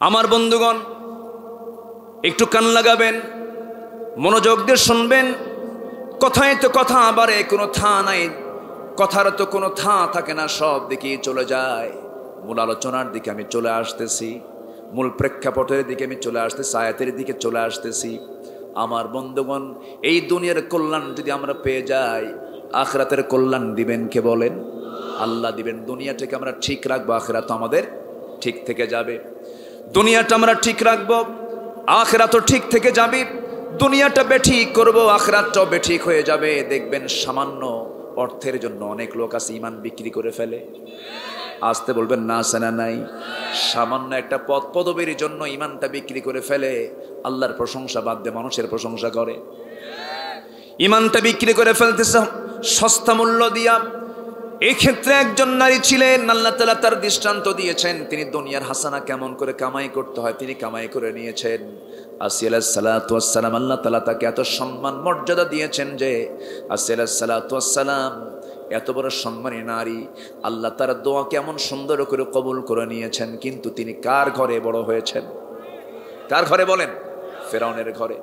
আমার বন্ধুগণ, একটু কান লাগাবেন, মনোযোগ দিয়ে শুনবেন। কথায় তো কথা, আবারে কোনো থা নাই, কথার তো কোনো থা থাকে না, সব দিকেই চলে যায়। মূল আলোচনার দিকে আমি চলে আসতেছি, মূল প্রেক্ষাপটের দিকে আমি চলে আসতেছি, আয়াতের দিকে চলে আসতেছি। আমার বন্ধুগণ, এই দুনিয়ার কল্যাণ যদি আমরা পেয়ে যাই, আখিরাতের কল্যাণ দিবেন কে বলেন? আল্লাহ দিবেন। দুনিয়াটাকে আমরা ঠিক রাখবো, আখিরাত আমাদের ঠিক থেকে যাবে। দুনিয়াটা আমরা ঠিক রাখবো, আখিরাতও ঠিক থেকে যাবে। দুনিয়াটা বেঠিক করবো, আখিরাতটাও বেঠিক হয়ে যাবে। দেখবেন সামান্য অর্থের জন্য অনেক লোক আছে ঈমান বিক্রি করে ফেলে। আসতে বলবেন না, সেনা নাই। সামান্য একটা পদ পদবীর জন্য ঈমানটা বিক্রি করে ফেলে, আল্লাহর প্রশংসা বাদ দিয়ে মানুষের প্রশংসা করে। ঈমানটা বিক্রি করে ফেলতেছে সস্তা মূল্য দিয়া। এই ক্ষেত্রে একজন নারী ছিলেন, আল্লাহ তাআলা তার দৃষ্টান্ত দিয়েছেন। তিনি দুনিয়ার হাসানা কেমন করে কামাই করতে হয় তিনি কামাই করে নিয়েছেন। আসিয়া আলাইহিস সালাতু ওয়াস সালাম, আল্লাহ তাআলা তাকে এত সম্মান মর্যাদা দিয়েছেন যে আসিয়া আলাইহিস সালাতু ওয়াস সালাম এত বড় সম্মানী নারী, আল্লাহ তার দোয়া কেমন সুন্দর করে কবুল করে নিয়েছেন। কিন্তু তিনি কার ঘরে বড় হয়েছেন? কার ঘরে বলেন? ফেরাউনের ঘরে।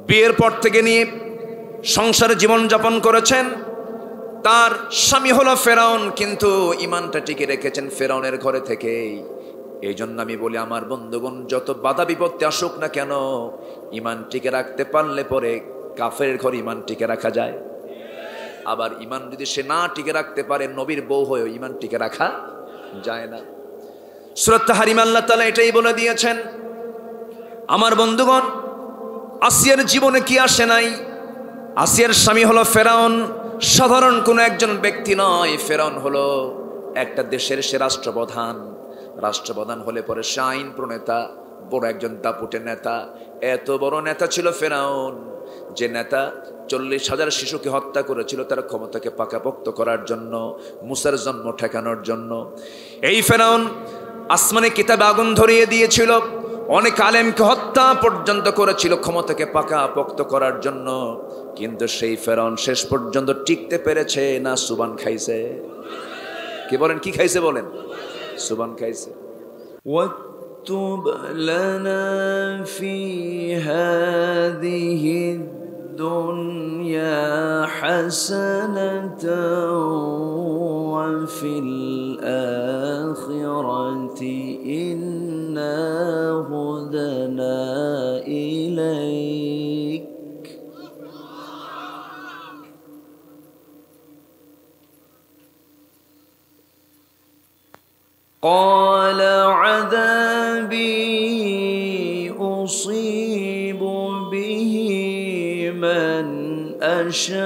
বিয়ের পর থেকে নিয়ে সংসারে জীবন যাপন করেছেন। তার স্বামী হলো ফেরাউন, কিন্তু ঈমানটা টিকে রেখেছেন ফেরাউনের ঘরে থেকেই। এই জন্য আমি বলি আমার বন্ধুগণ, যত বাধা বিপত্তি আসুক না কেন, ঈমান টিকে রাখতে পারলে পরে কাফেরের ঘরে ঈমান টিকে রাখা যায়। আবার ঈমান যদি সে না টিকে রাখতে পারে, নবীর বউ হয়েও ঈমান টিকে রাখা যায় না। সূরা তাহরিম আল্লাহ তাআলা এটাই বলে দিয়েছেন। আমার বন্ধুগণ, আসিয়ার জীবনে কি আসে নাই? আসিয়ার স্বামী হলো ফেরাউন, সাধারণ কোনো একজন ব্যক্তি নয়। ফেরাউন হলো একটা দেশের সে রাষ্ট্রপ্রধান। রাষ্ট্রপ্রধান হলে পরে সে আইন প্রণেতা, বড় একজন দাপুটে নেতা। এত বড় নেতা ছিল ফেরাউন, যে নেতা 40,000 শিশুকে হত্যা করেছিল তার ক্ষমতাকে পাকাপোক্ত করার জন্য, মুসার জন্ম ঠেকানোর জন্য। এই ফেরাউন আসমানে কিতাবে আগুন ধরিয়ে দিয়েছিল, অনেক আলেমকে হত্যা পর্যন্ত করেছিল ক্ষমতাকে পাকাপোক্ত করার জন্য। কিন্তু সেই ফেরাউন শেষ পর্যন্ত টিকতে পেরেছে না সুবান খাইছে? কি বলেন, কি খাইছে বলেন? সুবান খাইছে। ওয়াক্তুব লানা ফি হাযিহি দুনিয়া হাসানাতাও ওয়া ফিল আখিরাতি ইন্না হুদানা ইলাইক। قال عذابي أصيب به من أشاء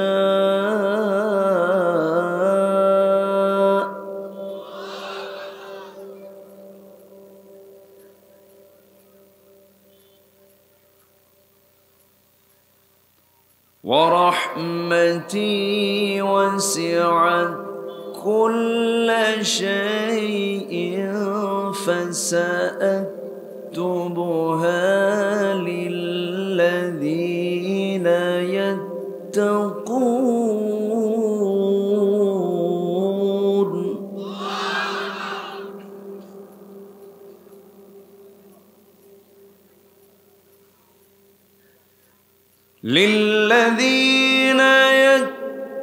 ورحمتي وسعت كل شيء فسأكتبها للذين يتقون. للذين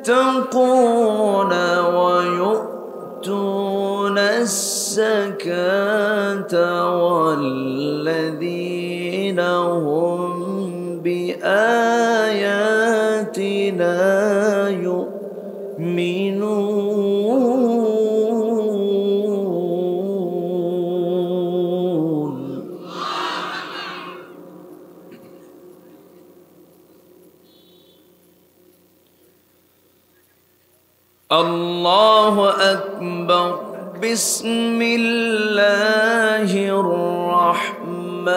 يتقون ويؤتون الزكاة والذين هم بآياتنا يؤمنون. الله أكبر. بسم الله الرحمن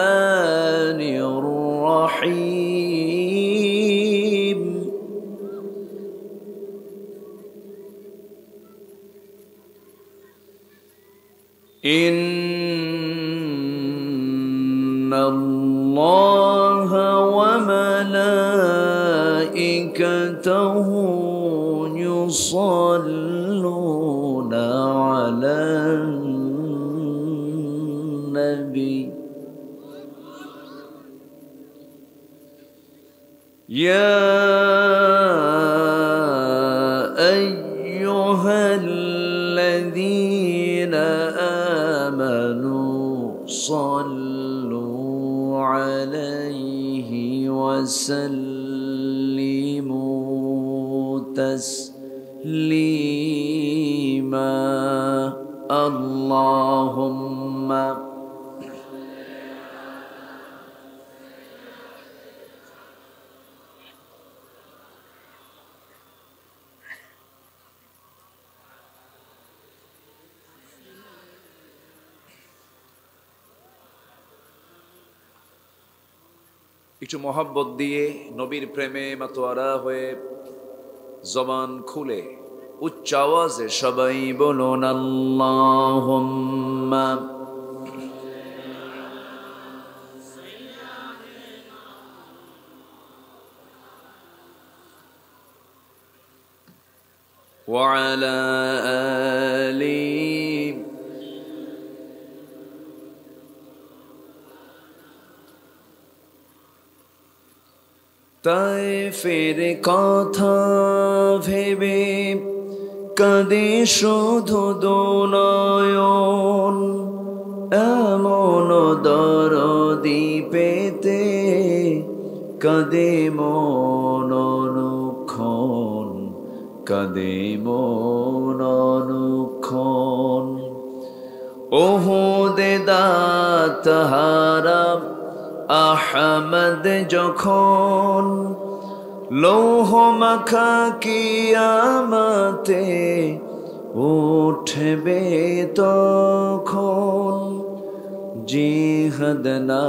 الرحيم. إن الله وملائكته يصلون على النبي يا أيها الذين آمنوا صلوا عليه وسلموا تسليما اللهم একটু মোহাব্বত দিয়ে নবীর প্রেমে মাতোয়ারা হয়ে জবান খুলে উচ্চ আওয়াজে সবাই বলুন আল্লাহুম্মা ওয়া আলা আলি তায়েফের কথা ভেবে কাঁদে শুধু দুনয়ন এমন দরদি পেতে কাঁদে মন অনুক্ষণ কাঁদে মন অনুক্ষণ ওহুদে দাতাহারা আহমদ যখন লৌহ মাখা কিয়ামতে উঠবে তখন জিহাদ না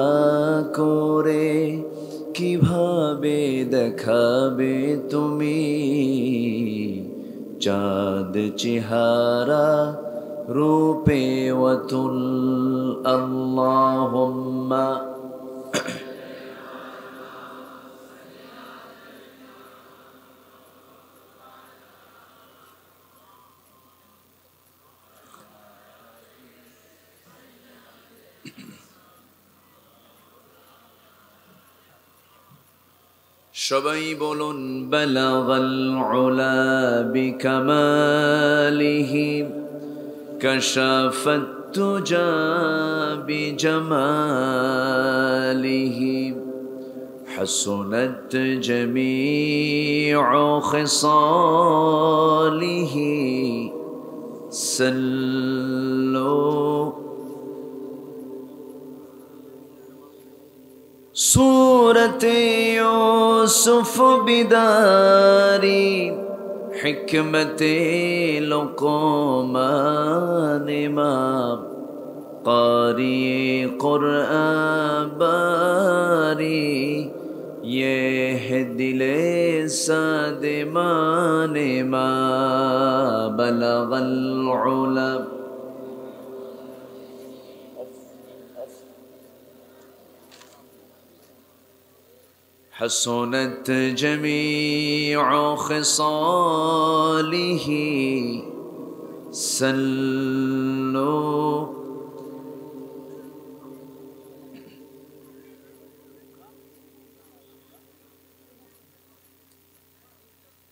করে কিভাবে দেখাবে তুমি চাঁদ চেহারা রূপে ওয়াতুল আল্লাহুম্মা সবাই বলুন বালাগাল উলা বিকামালিহি কাশাফাত তুজা বিজামালিহি হাসুনাত জামিউ খিসালিহি সাল্লু सूरत यूसुफ बिदारी हिकमत लुक़मान इमाम कारी कुरआन बारी ये है दिले सादिमान मा बलगल उला حسنت جميع خصاله سلوا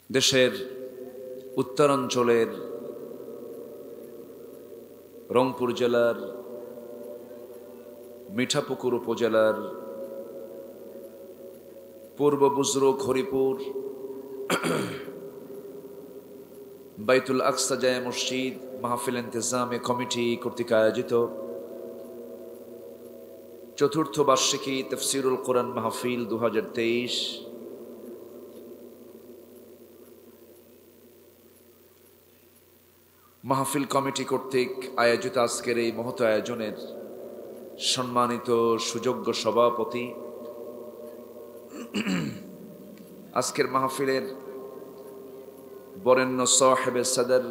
দেশের উত্তরাঞ্চলের রংপুর জেলার মিঠাপুকুর উপজেলার পূর্ব বুজরুক হরিপুর বাইতুল আকসা জায়ে মসজিদ মাহফিল ইন্তেজামে কমিটি কর্তৃক আয়োজিত চতুর্থ বার্ষিকী তাফসীরুল কোরআন মাহফিল 2023 মাহফিল কমিটি কর্তৃক আয়োজিত আজকের এই মহৎ আয়োজনের সম্মানিত সুযোগ্য সভাপতি, আজকের মাহফিলের বরেণ্য সাহেবে সদর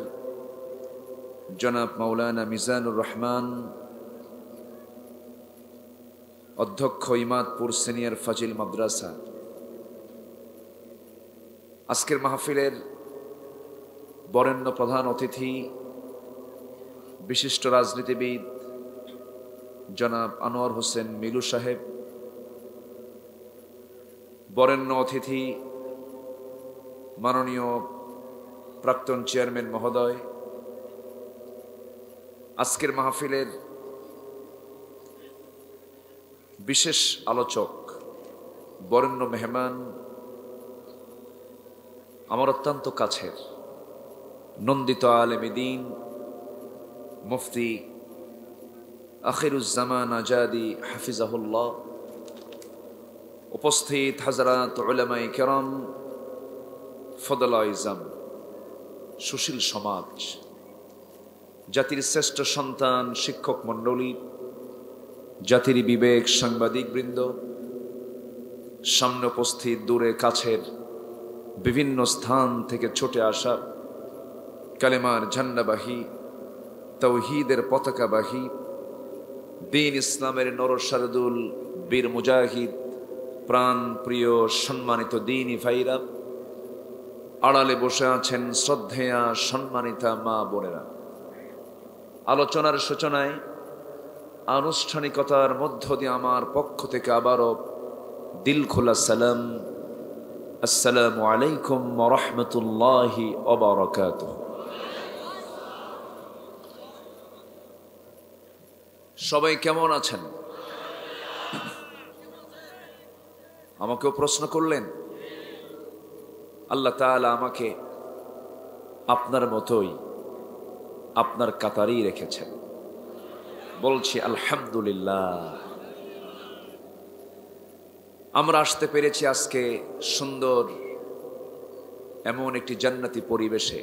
জনাব মাওলানা মিজানুর রহমান, অধ্যক্ষ ইমাদপুর সিনিয়র ফাজিল মাদ্রাসা, আজকের মাহফিলের বরেণ্য প্রধান অতিথি বিশিষ্ট রাজনীতিবিদ জনাব আনোয়ার হোসেন মিলু সাহেব, বরেণ্য অতিথি মাননীয় প্রাক্তন চেয়ারম্যান মহোদয়, আজকের মাহফিলের বিশেষ আলোচক, বরেণ্য মেহমান, আমার অত্যন্ত কাছের নন্দিত আলেমে দ্বীন মুফতি আখিরুজ্জামান আজাদি হাফিজাহুল্লাহ, উপস্থিত হাজরাত উলামায়ে কেরাম, ফদলায়ে ইজাম, সুশীল সমাজ, জাতির শ্রেষ্ঠ সন্তান শিক্ষক মণ্ডলী, জাতির বিবেক সাংবাদিক বৃন্দ, সামনে উপস্থিত দূরে কাছের বিভিন্ন স্থান থেকে ছুটে আসা কালেমার ঝান্ডাবাহী, তাওহীদের পতাকাবাহী, দ্বীন ইসলামের নরসারদুল বীর মুজাহিদ, প্রাণ প্রিয় সম্মানিত দ্বীনি ভাইরা, আড়ালে বসে আছেন শ্রদ্ধেয়া সম্মানিতা মা বোনেরা, আলোচনার সূচনায় আনুষ্ঠানিকতার মধ্য দিয়ে আমার পক্ষ থেকে আবারও দিল খোলা সালাম, আসসালামু আলাইকুম ওয়া রাহমাতুল্লাহি ওয়া বারাকাতুহু। সবাই কেমন আছেন? আমাকেও প্রশ্ন করলেন। আল্লাহ তাআলা আমাকে আপনার মতোই আপনার কাতারেই রেখেছেন, বলছি আলহামদুলিল্লাহ। আমরা আসতে পেরেছি আজকে সুন্দর এমন একটি জান্নাতি পরিবেশে।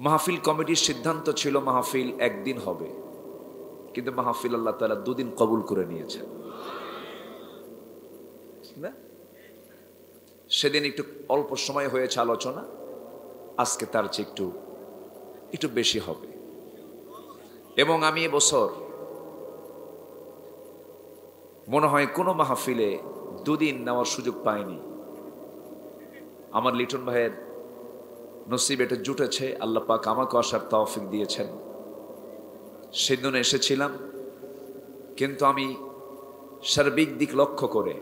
মাহফিল কমিটির সিদ্ধান্ত ছিল মাহফিল একদিন হবে, কিন্তু মাহফিল আল্লাহ তাআলা দুদিন কবুল করে নিয়েছেন না? সেদিন একটু অল্প সময় হয়েছে আলোচনা, আজকে তার চেয়ে একটু বেশি হবে। এবং আমি এবছর মনে হয় কোনো মাহফিলে দুদিন নেওয়ার সুযোগ পাইনি। আমার লিটন ভাইয়ের নসিব এটা জুটেছে, আল্লাহ পাক আমাকে আসার তৌফিক দিয়েছেন। সেদিন এসেছিলাম, কিন্তু আমি সার্বিক দিক লক্ষ্য করে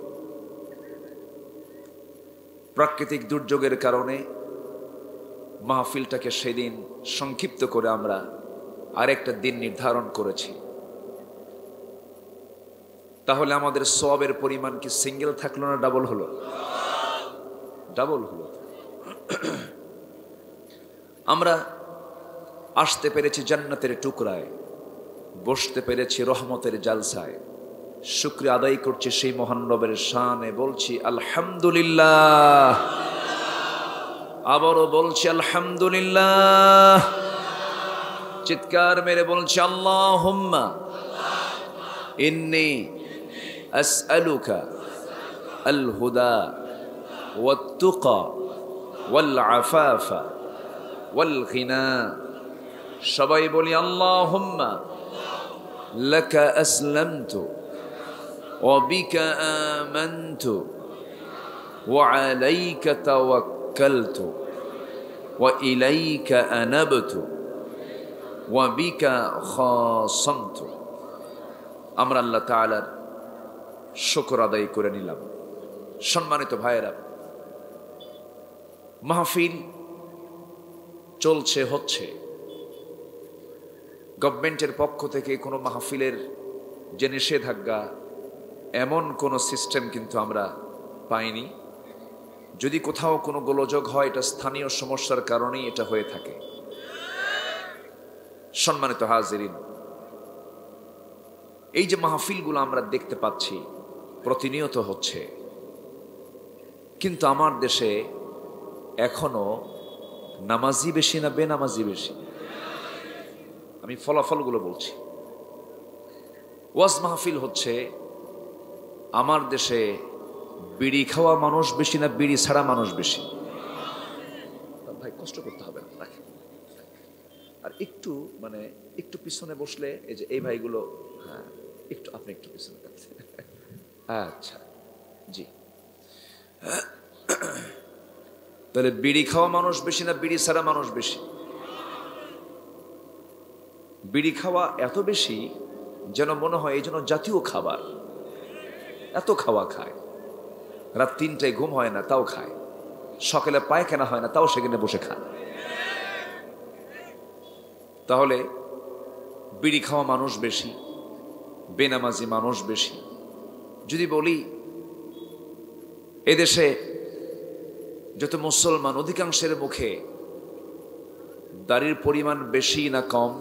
প্রাকৃতিক দুর্যোগের কারণে মাহফিলটাকে সেদিন সংক্ষিপ্ত করে আমরা আরেকটা দিন নির্ধারণ করেছি। তাহলে আমাদের সওয়াবের পরিমাণ কি সিঙ্গেল থাকলো না ডাবল হলো? ডাবল হলো। আমরা আসতে পেরেছি জান্নাতের টুকরায়, বসতে পেরেছি রহমতের জালসায়, শুকরিয়া আদায় করছি সেই মহান রবের শানে, বলছি আলহামদুলিল্লাহ। আবারও বলছি আলহামদুলিল্লাহ। চিৎকার মেরে বলছি আল্লাহুম্মা ইন্নী আসআলুকা আল হুদা ওয়াত তুকা ওয়াল আফাফা ওয়াল গিনা। সবাই বলি আল্লাহুম্মা লাকা আসলামতু ওয়া বিকা আমানতু ওয়া আলাইকা তাওয়াক্কালতু ওয়া ইলাইকা আনাবতু ওয়া বিকা খাসামতু। আমরা আল্লাহ তাআলার শুকর আদায় করে নিলাম। সম্মানিত ভাইয়েরা, মাহফিল চলছে, হচ্ছে। গভর্নমেন্টের পক্ষ থেকে কোনো মাহফিলের যে নিষেধাজ্ঞা, এমন কোনো সিস্টেম কিন্তু আমরা পাইনি। যদি কোথাও কোনো গোলযোগ হয়, এটা স্থানীয় সমস্যার কারণেই এটা হয়ে থাকে। সম্মানিত হাজিরিন, এই যে মাহফিলগুলো আমরা দেখতে পাচ্ছি প্রতিনিয়ত হচ্ছে, কিন্তু আমার দেশে এখনো নামাজি বেশি না বেনামাজি বেশি? আমি ফলাফলগুলো বলছি। ওয়াজ মাহফিল হচ্ছে, আমার দেশে বিড়ি খাওয়া মানুষ বেশি না বিড়ি ছাড়া মানুষ বেশি? ভাই কষ্ট করতে হবে না, রাখেন। আর একটু একটু পিছনে বসলে, এই যে এই ভাইগুলো, হ্যাঁ একটু আপনি একটু পিছনে যাচ্ছেন। আচ্ছা জি। তাহলে বিড়ি খাওয়া মানুষ বেশি না বিড়ি ছাড়া মানুষ বেশি? বিড়ি খাওয়া এত বেশি যেন মনে হয় এই জন্য জাতীয় খাবার, এত খাওয়া খায়। রাত 3টায় ঘুম হয় না তাও খায়, সকালে পায়খানা হয় না তাও সেখানে বসে খায়। তাহলে বিড়ি খাওয়া মানুষ বেশি, বেনামাজি মানুষ বেশি। যদি বলি এদেশে যত মুসলমান অধিকাংশের মুখে দাড়ির পরিমাণ বেশি না কম?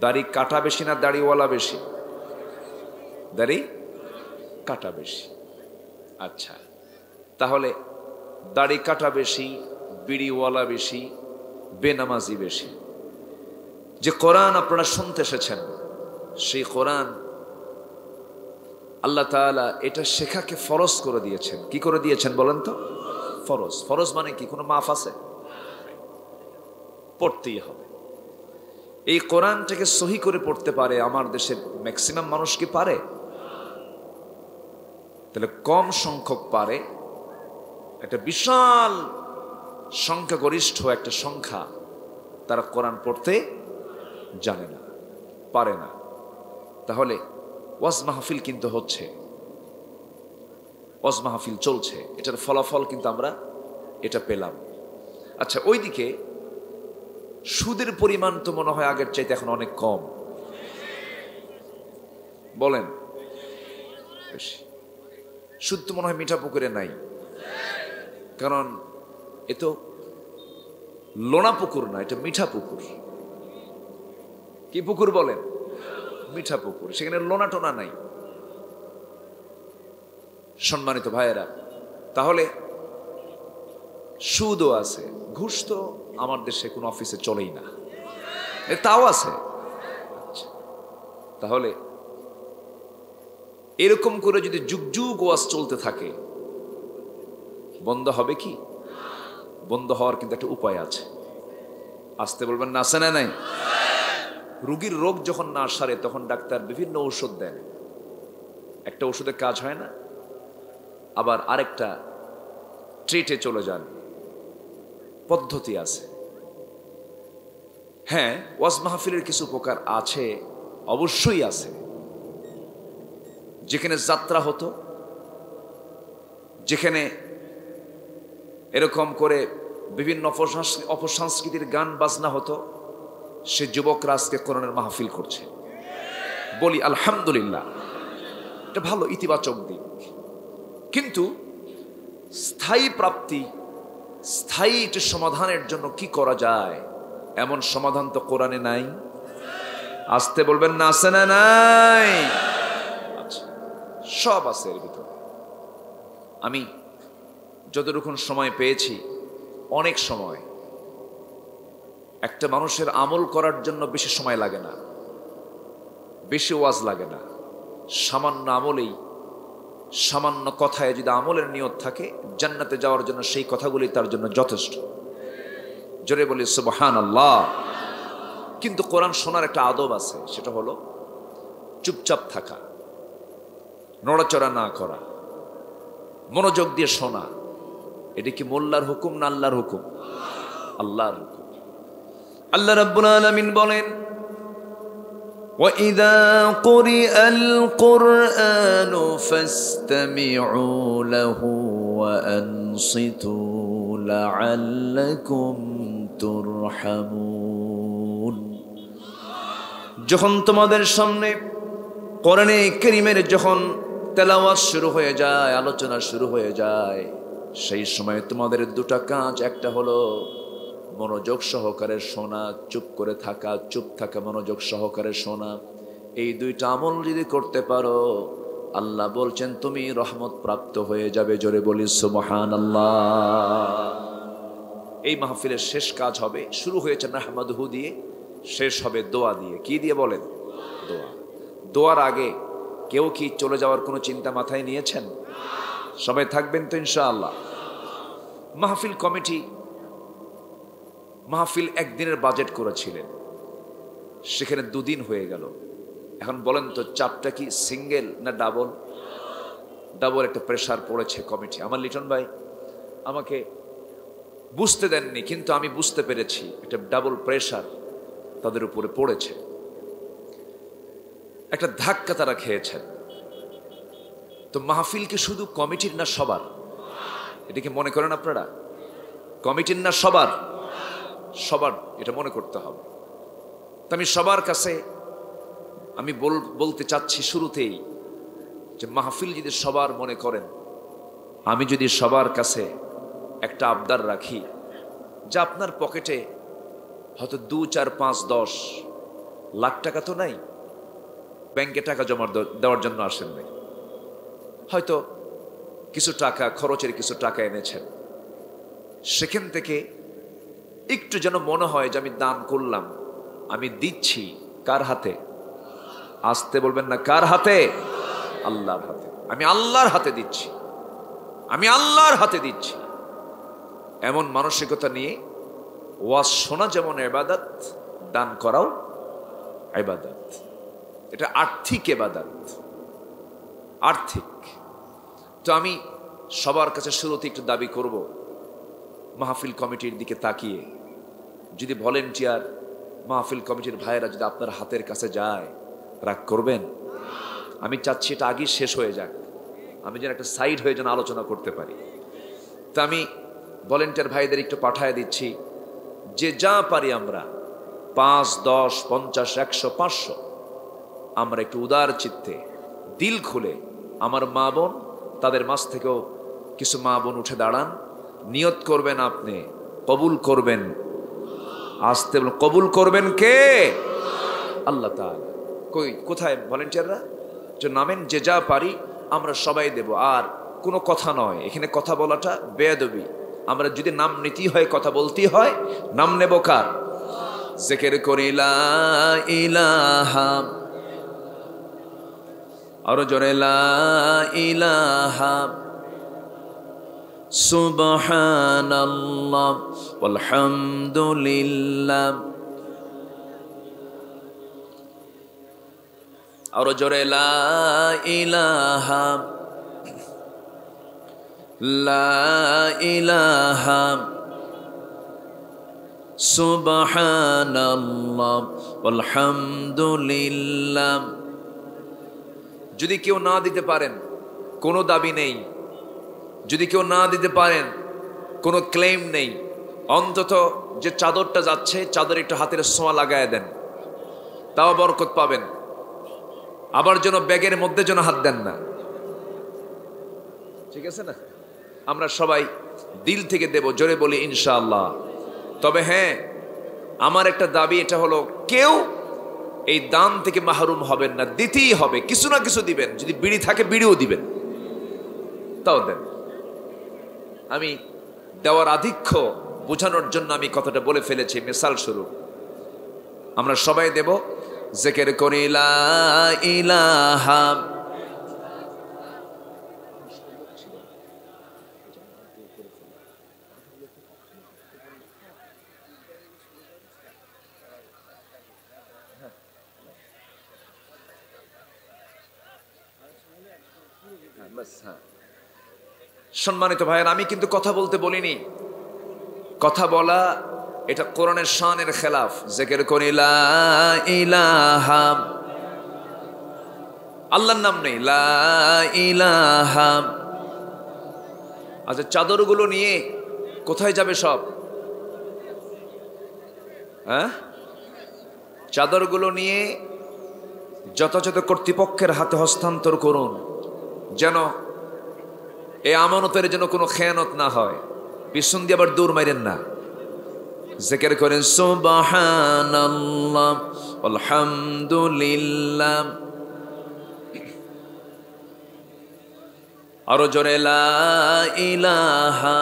দাড়ি কাটা বেশি না দাড়িওয়ালা বেশি? দাড়ি কাটা বেশি। আচ্ছা, তাহলে দাড়ি কাটা বেশি, বিড়িওয়ালা বেশি, বেনামাজি বেশি। যে কোরআন আপনারা শুনতে এসেছেন, সেই কোরআন আল্লাহ তাআলা এটা শেখাকে ফরজ করে দিয়েছেন। কি করে দিয়েছেন বলেন তো? ফরজ। ফরজ মানে কি কোনো মাফ আছে? পড়তেই হবে। এই কোরআনটাকে সহি করে পড়তে পারে আমার দেশের ম্যাক্সিমাম মানুষ কি পারে? তাহলে কম সংখ্যক পারে, একটা বিশাল সংখ্যাগরিষ্ঠ একটা সংখ্যা তারা কোরআন পড়তে জানে না, পারে না। তাহলে ওয়াজ মাহফিল কিন্তু হচ্ছে, ওয়াজ মাহফিল চলছে, এটার ফলাফল কিন্তু আমরা এটা পেলাম। আচ্ছা, ওইদিকে সুদের পরিমাণ তো মনে হয় আগের চাইতে এখন অনেক কম, বলেন? বেশি। সুদ তো মনে হয় মিঠা পুকুরে নাই, কারণ এ তো লোনা পুকুর না, এটা মিঠা পুকুর। কি পুকুর বলেন? মিঠা পুকুর, সেখানে লোনা টোনা নাই। সম্মানিত ভাইয়েরা, তাহলে সুদও আছে, ঘুষ তো আমার দেশে কোনো অফিসে চলেই না, তাও আছে। তাহলে এরকম করে যদি যুগ যুগ ওয়াজ চলতে থাকে, বন্ধ হবে কি? বন্ধ হওয়ার কিন্তু একটা উপায় আছে। আসতে বলবেন না, আছে না নাই? রোগীর রোগ যখন না সারে তখন ডাক্তার বিভিন্ন ঔষধ দেন, একটা ওষুধে কাজ হয় না, আবার আরেকটা ট্রিটে চলে যান, পদ্ধতি আছে। হ্যাঁ, ওয়াজ মাহফিলের কিছু উপকার আছে, অবশ্যই আছে। যেখানে যাত্রা হতো, যেখানে এরকম করে বিভিন্ন অপসংস্কৃতির গান বাজনা হতো, সে যুবকরা আজকে কোরআনের মাহফিল করছে। বলি আলহামদুলিল্লাহ, এটা ভালো, ইতিবাচক দিক। কিন্তু স্থায়ী প্রাপ্তি, স্থায়ী এটা সমাধানের জন্য কি করা যায়, এমন সমাধান তো কোরআনে নাই। আসতে বলবেন না, আছে না নাই? আচ্ছা, সব আছে এর ভিতরে। আমি যতটুকু সময় পেয়েছি, অনেক সময় একটা মানুষের আমল করার জন্য বেশি সময় লাগে না, বেশি ওয়াজ লাগে না। সামান্য আমলেই, সামান্য কথায় যদি আমলের নিয়ত থাকে জান্নাতে যাওয়ার জন্য, সেই কথাগুলি তার জন্য যথেষ্ট। জোরে বলি সুবহানাল্লাহ। কিন্তু কোরআন শোনার একটা আদব আছে, সেটা হলো চুপচাপ থাকা, নড়াচড়া না করা, মনোযোগ দিয়ে শোনা। এটা কি মোল্লার হুকুম না আল্লাহর হুকুম? আল্লাহর হুকুম। আল্লাহ রাব্বুল আলামিন বলেন, وَإِذَا قُرِئَ الْقُرْآنُ فَاسْتَمِعُوا لَهُ وَأَنصِتُوا لَعَلَّكُمْ تُرْحَمُونَ। যখন তোমাদের সামনে কোরআনে কারীমের যখন তেলাওয়াত শুরু হয়ে যায়, আলোচনা শুরু হয়ে যায়, সেই সময় তোমাদের দুটা কাজ, একটা হলো মনোযোগ সহকারে শোনা, চুপ করে থাকা, চুপ থাকা, মনোযোগ সহকারে শোনা। এই দুইটা আমল যদি করতে পারো, আল্লাহ বলছেন তুমি রহমত প্রাপ্ত হয়ে যাবে। জোরে বলি সুবহানাল্লাহ। এই মাহফিলের শেষ কাজ হবে, শুরু হয়েছে নাহমাদুহু দিয়ে, শেষ হবে দোয়া দিয়ে। কি দিয়ে বলেন? দোয়া। দোয়ার আগে কেউ কি চলে যাওয়ার কোনো চিন্তা মাথায় নিয়েছেন? সবাই থাকবেন তো ইনশাআল্লাহ? মাহফিল কমিটি মাহফিল একদিনের বাজেট করেছিলেন, সেখানে 2 দিন হয়ে গেল। এখন বলেন তো, চাপটা কি সিঙ্গেল না ডাবল? ডাবল একটা প্রেশার পড়েছে কমিটি। আমার লিটন ভাই আমাকে বুঝতে দেননি, কিন্তু আমি বুঝতে পেরেছি একটা ডাবল প্রেশার তাদের উপরে পড়েছে। একটা ধাক্কা তারা খেয়েছেন। তো তো মাহফিল কি শুধু কমিটির না সবার? এটা কি মনে করেন আপনারা? কমিটির না সবার? সবার, এটা মনে করতে হবে। তো আমি সবার কাছে আমি বলতে চাচ্ছি শুরুতেই যে মাহফিল যদি সবার মনে করেন, আমি যদি সবার কাছে একটা আবদার রাখি যে আপনার পকেটে হয়তো 2, 4, 5, 10 লাখ টাকা তো নাই, ব্যাংকে টাকা জমা দেওয়ার জন্য আসেন নাই, হয়তো কিছু টাকা খরচের কিছু টাকা এনেছেন, সেখান থেকে একটু যেন মনে হয় যে আমি দান করলাম, আমি দিচ্ছি। কার হাতে? আসতে বলবেন না, কার হাতে? আল্লাহর হাতে। আমি আল্লাহর হাতে দিচ্ছি, আমি আল্লাহর হাতে দিচ্ছি, এমন মানসিকতা নিয়ে ওয়াজ শোনা যেমন ইবাদত, দান করাও ইবাদত। এটা আর্থিক ইবাদত, আর্থিক। তো আমি সবার কাছে শুরুতে একটু দাবি করব, মাহফিল কমিটির দিকে তাকিয়ে যদি ভলেন্টিয়ার মাহফিল কমিটির ভাইয়েরা যদি আপনার হাতের কাছে যায়, রাগ করবেন? আমি চাচ্ছি এটা আগেই শেষ হয়ে যাক, আমি যেন একটা সাইড হয়ে যেন আলোচনা করতে পারি। তা আমি ভলেন্টিয়ার ভাইদের একটু পাঠায় দিচ্ছি, যে যা পারি আমরা 5, 10, 50, 100, 500 আমরা একটু উদার চিত্তে দিল খুলে, আমার মা বোন, তাদের মাঝ থেকেও কিছু মা বোন উঠে দাঁড়ান, নিয়ত করবেন, আপনি কবুল করবেন। আসতে বলুন, কবুল করবেন কে? আল্লাহ তাআলা। কোথায় ভলেন্টিয়াররা? যে নামেন, যে যা পারি আমরা সবাই দেব। আর কোনো কথা নয়, এখানে কথা বলাটা বেয়াদবি। আমরা যদি নাম নিতেই হয়, কথা বলতেই হয়, নাম নেব কার? জিকির করি লা ইলাহা, আর জোরে লা ইলাহা সুবহানাল্লাহ ওয়ালহামদুলিল্লাহ, আর জোরে লা ইলাহা, লা ইলাহা সুবহানাল্লাহ ওয়ালহামদুলিল্লাহ। যদি কেউ না দিতে পারেন, কোনো দাবি নেই। যদি কেউ না দিতে পারেন, কোনো ক্লেম নেই। অন্তত যে চাদরটা যাচ্ছে, চাদর একটু হাতের ছোঁয়া লাগায় দেন, তাও বরকত পাবেন। আবার যেন ব্যাগের মধ্যে যেন হাত দেন না, ঠিক আছে না? আমরা সবাই দিল থেকে দেব, জোরে বলি ইনশাআল্লাহ। তবে হ্যাঁ, আমার একটা দাবি, এটা হলো কেউ এই দান থেকে মাহরুম হবেন না, দিতেই হবে, কিছু না কিছু দিবেন। যদি বিড়ি থাকে বিড়িও দিবেন, তাও দেন। আমি দেওয়ার আধিক্য বোঝানোর জন্য আমি কথাটা বলে ফেলেছি, মিসাল স্বরূপ। আমরা সবাই দেব, জিকির করি লা ইলাহা, সম্মানিত ভাইয়ের, আমি কিন্তু কথা বলতে বলিনি। কথা বলা এটা কোরআনের শানের খেলাফ। জিকির করি লা ইলাহা, আল্লাহর নাম নেই, লা ইলাহা। আচ্ছা, চাদরগুলো নিয়ে কোথায় যাবে সব? হ্যাঁ, চাদরগুলো নিয়ে যথাযথ কর্তৃপক্ষের হাতে হস্তান্তর করুন, যেন এই আমানতের যেন কোনো খেয়ানত না হয়। পিছন দিয়ে আবার দৌড় মাইরেন না। জিকির করেন সুবহানাল্লাহ আলহামদুলিল্লাহ, আরো জোরে লা ইলাহা,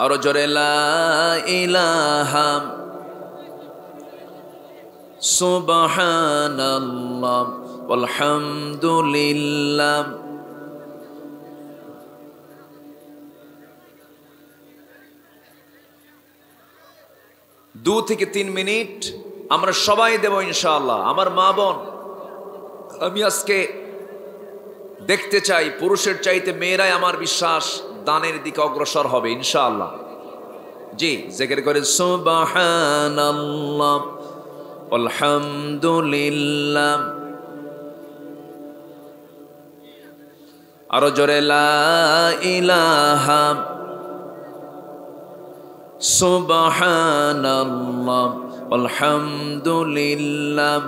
আরো জোরে লা ইলাহা সুবহানাল্লাহ আলহামদুলিল্লাহ। 2 থেকে 3 মিনিট আমরা সবাই দেব ইনশাআল্লাহ। আমার মা বোন, আমি আজকে দেখতে চাই পুরুষের চাইতে মেয়েরাই আমার বিশ্বাস দানের দিকে অগ্রসর হবে ইনশাআল্লাহ। জি, জিকির করে সুবহানাল্লাহ আলহামদুলিল্লাহ। আরো জোরে লা ইলাহা সুবহানাল্লাহ আলহামদুলিল্লাহ।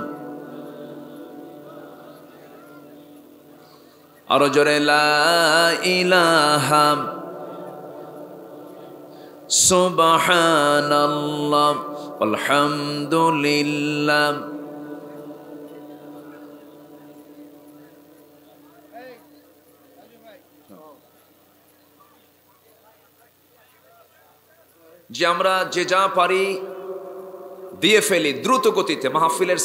আরো জোরে লা ইলাহা সুবহানাল্লাহ আলহামদুলিল্লাহ। যে আমরা যে যা পারি দিয়ে ফেলি দ্রুত গতিতে, মাহফিলের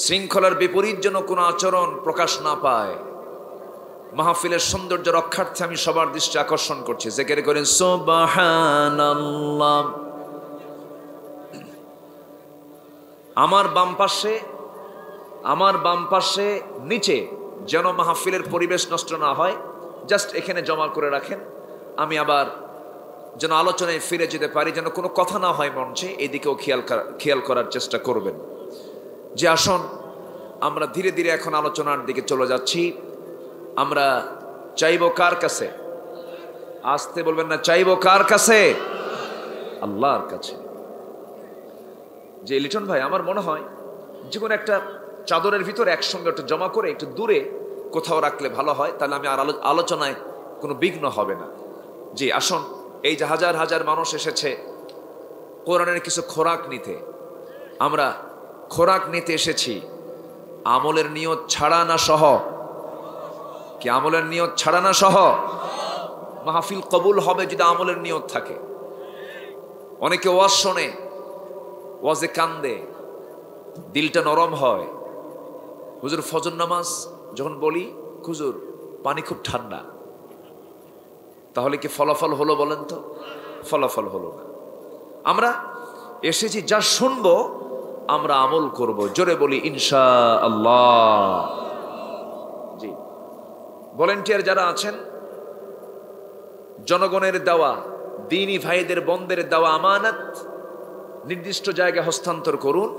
শৃঙ্খলার বিপরীত যেন কোনো আচরণ প্রকাশ না পায়। মাহফিলের সৌন্দর্য রক্ষার্থে আমি সবার দৃষ্টি আকর্ষণ করছি। জিকির করেন সুবহানাল্লাহ। আমার বাম পাশে নিচে যেন মাহফিলের পরিবেশ নষ্ট না হয়, জাস্ট এখানে জমা করে রাখেন। আমি আবার যেন আলোচনায় ফিরে যেতে পারি, যেন কোনো কথা না হয় মঞ্চে, এদিকেও খেয়াল করার চেষ্টা করবেন। যে আসুন আমরা ধীরে ধীরে এখন আলোচনার দিকে চলে যাচ্ছি। আমরা চাইব কার কাছে? আসতে বলবেন না, চাইব কার কাছে? আল্লাহর কাছে। যে লিটন ভাই, আমার মনে হয় যে কোনো একটা চাদরের ভিতরে একসঙ্গে একটু জমা করে একটু দূরে কোথাও রাখলে ভালো হয়, তাহলে আমি আর আলোচনায় কোনো বিঘ্ন হবে না। জি আসুন, এই যে হাজার হাজার মানুষ এসেছে কোরআনের কিছু খোরাক নিতে, আমরা খোরাক নিতে এসেছি আমলের নিয়ত ছাড়া না সহ? কি আমলের নিয়ত ছাড়া না সহ? মাহফিল কবুল হবে যদি আমলের নিয়ত থাকে। অনেকে ওয়াজ শোনে, ওয়াজে কান্দে, দিলটা নরম হয়। হুজুর ফজর নামাজ যখন বলি, হুজুর পানি খুব ঠান্ডা, তাহলে কি ফলাফল হলো বলেন তো? ফলাফল হলো না। আমরা এসেছি যা শুনবো আমরা আমল করব। জোরে বলি ইনশাআল্লাহ। জি, ভলেন্টিয়ার যারা আছেন, জনগণের দেওয়া, দ্বীনি ভাইদের বন্ধের দেওয়া আমানত নির্দিষ্ট জায়গায় হস্তান্তর করুন।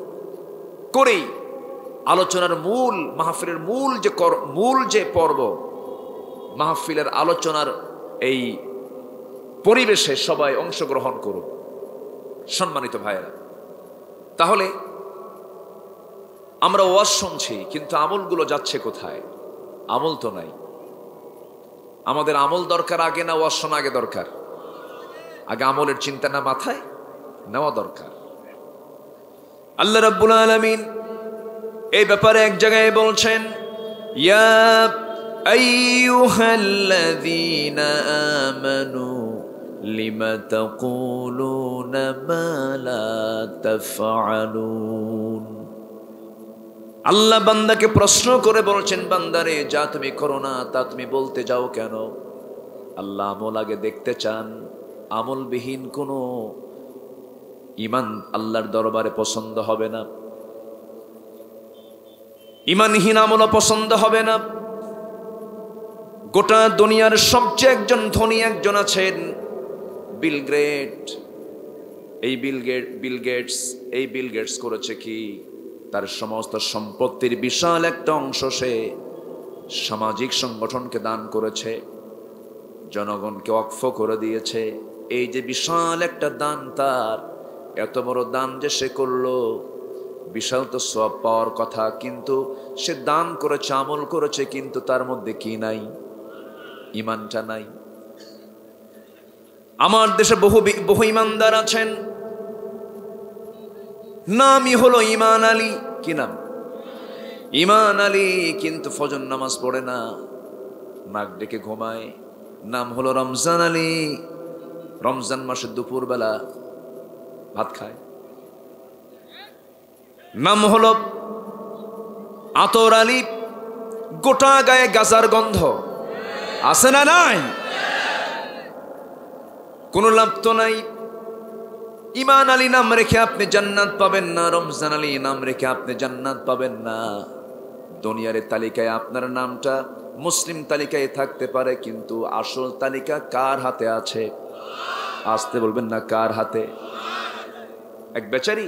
করেই আলোচনার মূল, মাহফিলের মূল যে পর্ব, মাহফিলের আলোচনার এই পরিবেশে সবাই অংশগ্রহণ করুন সম্মানিত ভাইয়েরা। তাহলে আমরা ওয়াজ শুনছি, কিন্তু আমলগুলো যাচ্ছে কোথায়? আমল তো নাই। আমাদের আমল দরকার আগে না ওয়াজ শোনা আগে দরকার? আগে আমলের চিন্তা না মাথায় নেওয়া দরকার। আল্লাহ রাব্বুল আলামিন এই ব্যাপারে এক জায়গায় বলছেন, ইয়া আইয়ুহাল্লাযীনা আমানু লিমা তাকুলুনা মা লা তাফআলুন। আল্লাহ বান্দাকে প্রশ্ন করে বলছেন, বান্দারে যা তুমি করো না তা তুমি বলতে যাও কেন? আল্লাহ আমল আগে দেখতে চান। আমলবিহীন কোনো ইমান আল্লাহর দরবারে পছন্দ হবে না। ইমানহীন আমলও পছন্দ হবে না। গোটা দুনিয়ার সবচেয়ে একজন ধনী একজন আছেন, বিল গেটস করেছে কি? তার সমস্ত সম্পত্তির বিশাল একটা অংশ সে সামাজিক সংগঠনকে দান করেছে, জনগণকে ওয়াকফ করে দিয়েছে। এই যে বিশাল একটা দান, তার এত বড় দান যে সে করলো, বিশাল তো সওয়াব পাওয়ার কথা, কিন্তু সে দান করেছে, আমল করেছে, কিন্তু তার মধ্যে কি নাই? ইমানটা নাই। আমার দেশে বহু ইমানদার আছেন, নামই হলো ইমান আলী। কি নাম? ইমান আলী, কিন্তু ফজর নামাজ পড়ে না, নাক ডেকে ঘুমায়। নাম হলো রমজান আলী, রমজান মাসে দুপুর বেলা ভাত খায়। নাম হলো আতর আলী, গোটা গায়ে গাজার গন্ধ আছে না নাই? কোন লাভ তো নাই। ইমান আলী নাম রেখে আপনি জান্নাত পাবেন না, রমজান আলী নাম রেখে আপনি জান্নাত পাবেন না। দুনিয়ার তালিকায় আপনার নামটা মুসলিম তালিকায় থাকতে পারে, কিন্তু আসল তালিকা কার হাতে আছে? আসতে বলবেন না, কার হাতে? এক বেচারি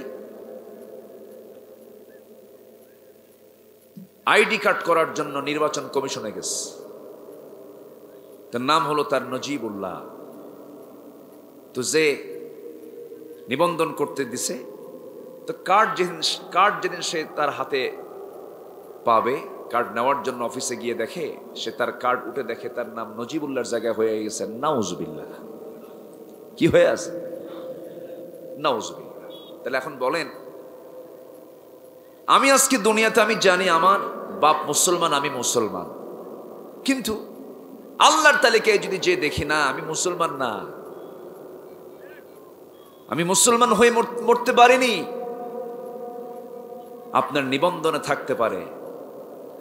আইডি কার্ড করার জন্য নির্বাচন কমিশনে গেছে। তার নাম হলো তার নজিবুল্লাহ। তো যে নিবন্ধন করতে দিছে, তো কার্ড যেদিন সে তার হাতে পাবে, কার্ড নেওয়ার জন্য অফিসে গিয়ে দেখে, সে তার কার্ড উঠে দেখে তার নাম নজিবুল্লাহর জায়গায় হয়ে গেছে নাউজুবিল্লাহ। কি হয়ে আছে? নাউজুবিল্লাহ। তাহলে এখন বলেন, আমি আজকে দুনিয়াতে আমি জানি আমার বাপ মুসলমান, আমি মুসলমান, কিন্তু আল্লাহর তালিকায় যদি যে দেখি না আমি মুসলমান না, আমি মুসলমান হয়ে মরতে পারিনি। আপনার নিবন্ধনে থাকতে পারে,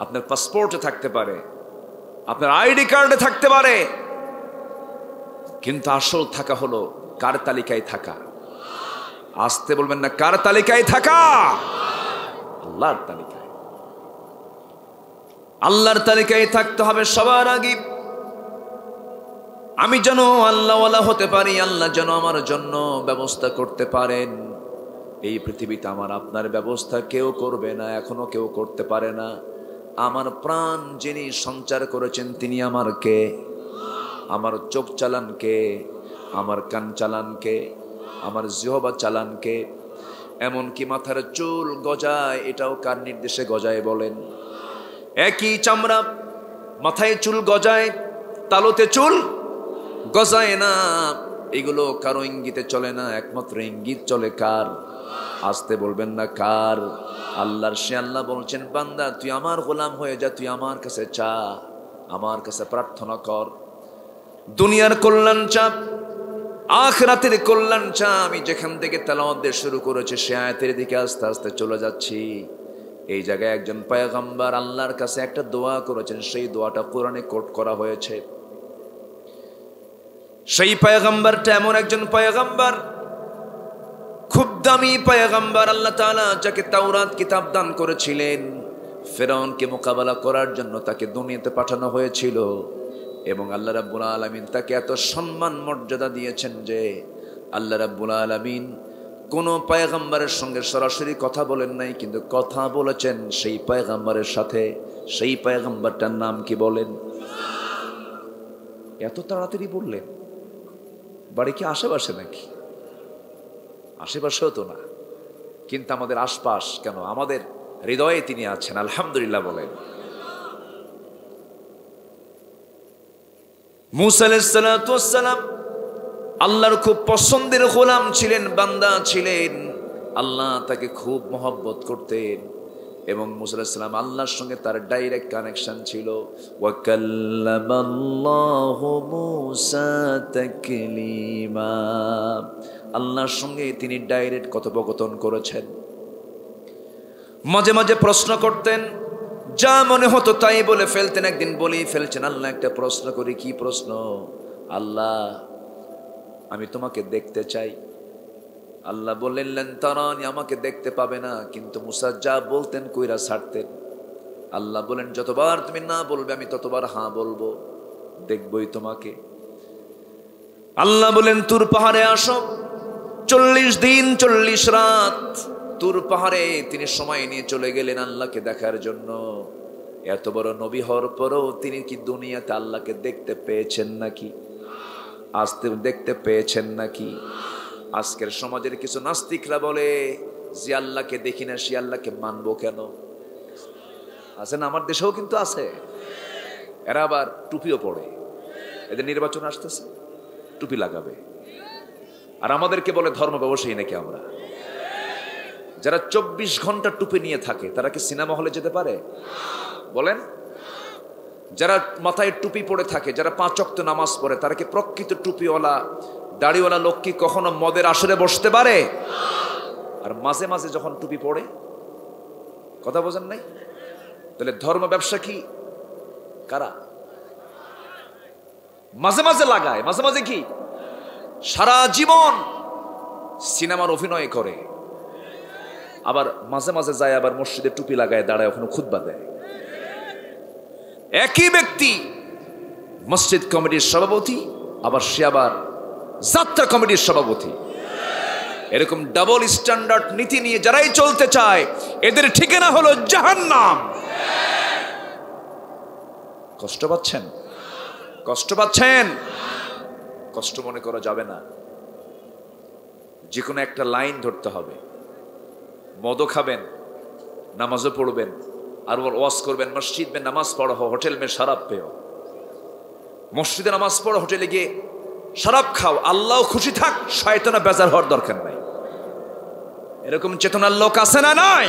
আপনার পাসপোর্টে থাকতে পারে, আপনার আইডি কার্ডে থাকতে পারে, কিন্তু আসল থাকা হলো কার তালিকায় থাকা? আসতে বলবেন না, কার তালিকায় থাকা? আল্লাহর তালিকায়। আল্লাহর তালিকায় থাকতে হবে সবার আগে। আমি যেন আল্লাহওয়ালা হতে পারি, আল্লাহ যেন আমার জন্য ব্যবস্থা করতে পারেন। এই পৃথিবীতে আমার আপনার ব্যবস্থা কেউ করবে না, এখনো কেউ করতে পারে না। আমার প্রাণ যিনি সঞ্চার করেছেন তিনি আমার কে? আমার চোখ চালান কে? আমার কান চালান কে? আমার জিহ্বা চালান কে? এমনকি মাথার চুল গজায়, এটাও কার নির্দেশে গজায় বলেন? একই চামড়া, মাথায় চুল গজায়, তালুতে চুল গজায় না। এগুলো কারো ইঙ্গিতে চলে না, একমাত্র ইঙ্গিত চলে কার? আসতে বলবেন না, কার? আল্লাহর। সে আল্লাহ বলছেন, বান্দা তুই আমার গোলাম হয়ে যা, তুই আমার কাছে চা, আমার কাছে প্রার্থনা কর, দুনিয়ার কল্যাণ চা, আখিরাতের কল্যাণ চা। আমি যেখান থেকে তেলাওয়াত দিয়ে শুরু করেছি সে আয়াতের দিকে আস্তে আস্তে চলে যাচ্ছি। এই জায়গায় একজন পয়গম্বর আল্লাহর কাছে একটা দোয়া করেছেন, সেই দোয়াটা কোরআনে কোট করা হয়েছে। সেই পয়গম্বরটা এমন একজন পয়গম্বর, খুব দামি পয়গম্বর, আল্লাহ তাআলা যাকে তাওরাত কিতাব দান করেছিলেন। ফেরাউনকে মোকাবেলা করার জন্য তাকে দুনিয়াতে পাঠানো হয়েছিল, এবং আল্লাহ রাব্বুল আলামিন তাকে এত সম্মান মর্যাদা দিয়েছেন যে আল্লাহ রাব্বুল আলামিন কোন পয়গম্বরের সঙ্গে সরাসরি কথা বলেন নাই, কিন্তু কথা বলেছেন সেই পয়গম্বরের সাথে। সেই পয়গম্বরটার নাম কি বলেন? এত তাড়াতাড়ি বললেন? বাড়ি কি আশেপাশে নাকি? আশেপাশেও তো না, কিন্তু আমাদের আশপাশ কেন, আমাদের হৃদয়ে তিনি আছেন। আলহামদুলিল্লাহ বলেন। মুসা আলাইহিস সালাতু ওয়াস সালাম আল্লাহর খুব পছন্দের গোলাম ছিলেন, বান্দা ছিলেন। আল্লাহ তাকে খুব মহব্বত করতেন, এবং মুসা আলাইহিস সালাম আল্লাহর সঙ্গে তার ডাইরেক্ট কানেকশন ছিল। ওয়া কাল্লামাল্লাহু মুসা তাকলিমা। আল্লাহর সঙ্গে তিনি ডাইরেক্ট কথোপকথন করেছেন। মাঝে মাঝে প্রশ্ন করতেন, যা মনে হতো তাই বলে ফেলতেন। একদিন বলেই ফেলছেন, আল্লাহ একটা প্রশ্ন করি। কি প্রশ্ন? আল্লাহ আমি তোমাকে দেখতে চাই। আল্লাহ বললেন, লেন তারানি, আমাকে দেখতে পাবে না। কিন্তু মুসা যা বলতেন কইরা ছাড়তেন। আল্লাহ বলেন, যতবার তুমি না বলবে আমি ততবার হ্যাঁ বলবো, দেখবই তোমাকে। আল্লাহ বলেন, তুর পাহাড়ে আসো। 40 দিন 40 রাত তুর পাহাড়ে তিনি সময় নিয়ে চলে গেলেন আল্লাহকে দেখার জন্য। এত বড় নবী হওয়ার পরও তিনি কি দুনিয়াতে আল্লাহকে দেখতে পেয়েছেন নাকি? আসতে দেখতে পেয়েছেন নাকি? আজকের সমাজের কিছু নাস্তিকরা বলে, যে আল্লাহকে দেখি না সে আল্লাহকে মানবো কেন? আছে না? আমার দেশেও কিন্তু আছে। এরা আবার টুপিও পড়ে। এদের নির্বাচন আসতেছে, টুপি লাগাবে, আর আমাদেরকে বলে ধর্ম ব্যবসায়ী নাকি আমরা। যারা 24 ঘন্টা টুপি নিয়ে থাকে তারা কি সিনেমা হলে যেতে পারে? বলেন। যারা মাথায় টুপি পড়ে থাকে, যারা 5 ওয়াক্ত নামাজ পড়ে, তারা কি প্রকৃত টুপিওয়ালা দাড়িওয়ালা লোক কি কখনো মদের আসরে বসতে পারে? আর মাঝে মাঝে যখন টুপি পড়ে, কথা বোঝেন নাই? তাহলে ধর্ম ব্যবসা কি কারা? মাঝে মাঝে লাগায়, মাঝে মাঝে কি সারা জীবন সিনেমার অভিনয় করে, আবার মাঝে মাঝে যায় আবার মসজিদে টুপি লাগায় দাঁড়ায়, ওখানে খুতবা দেয়। একই ব্যক্তি মসজিদ কমিটির সভাপতি, আবার সে আবার যাত্রা কমিটির সভাপতি। এরকম ডাবল স্ট্যান্ডার্ড নীতি নিয়ে যারাই চলতে চায় এদের ঠিকানা হলো জাহান্নাম। কষ্ট পাচ্ছেন? কষ্ট পাচ্ছেন? কষ্ট মনে করা যাবে না। যে কোনো একটা লাইন ধরতে হবে। মদও খাবেন, নামাজও পড়বেন, আর ওয়াজ করবেন, মসজিদ মে নামাজ পড়ো, হোটেল মে শরাব পেও। মসজিদে নামাজ পড়ো, হোটেলে গিয়ে শরাব খাও, আল্লাহ খুশি থাক, শয়তানা বেজার হওয়ার দরকার নাই। এরকম চেতনার লোক আছে না নাই?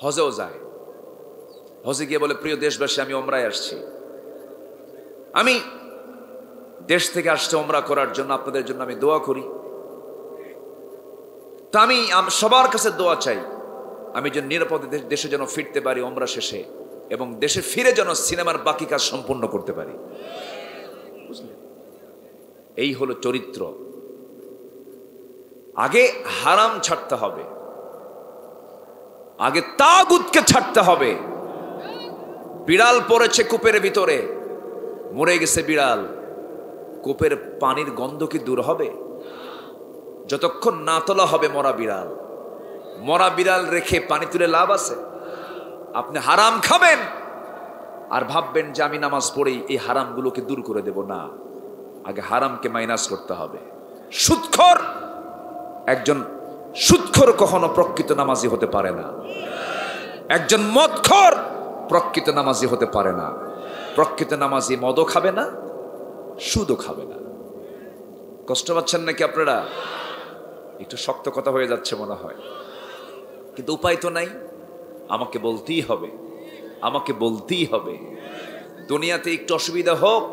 হজেও যায়, হজে গিয়ে বলে প্রিয় দেশবাসী আমি ওমরায় আসছি, আমি দেশ থেকে আসছে ওমরা করার জন্য, আপনাদের জন্য আমি দোয়া করি। তা আমি সবার কাছে দোয়া চাই আমি যেন নিরাপদে দেশে যেন ফিরতে পারি ওমরা শেষে, এবং দেশে ফিরে যেন সিনেমার বাকি কাজ সম্পূর্ণ করতে পারি। বুঝলেন? এই হলো চরিত্র। আগে হারাম ছাড়তে হবে, আগে তাগুতকে ছাড়তে হবে। বিড়াল পড়েছে কূপের ভিতরে, মরে গেছে বিড়াল, কূপের পানির গন্ধ কি দূর হবে? যতক্ষণ না তোলা হবে মরা বিড়াল। মরা বিড়াল রেখে পানি তুলে লাভ আছে? আপনি হারাম খাবেন আর ভাববেন যে আমি নামাজ পড়েই এই হারামগুলোকে দূর করে দেব না। আগে হারামকে মাইনাস করতে হবে। সুদখোর, একজন সুদখোর কখনো প্রকৃত নামাজি হতে পারে না। একজন মদখোর প্রকৃত নামাজি হতে পারে না। প্রকৃত নামাজি মদও খাবে না, সুদও খাবে না। কষ্ট পাচ্ছেন নাকি আপনারা? একটু শক্ত কথা হয়ে যাচ্ছে মনে হয়, কিন্তু উপায় তো নাই। আমাকে বলতেই হবে, আমাকে বলতেই হবে। দুনিয়াতে একটু অসুবিধা হোক,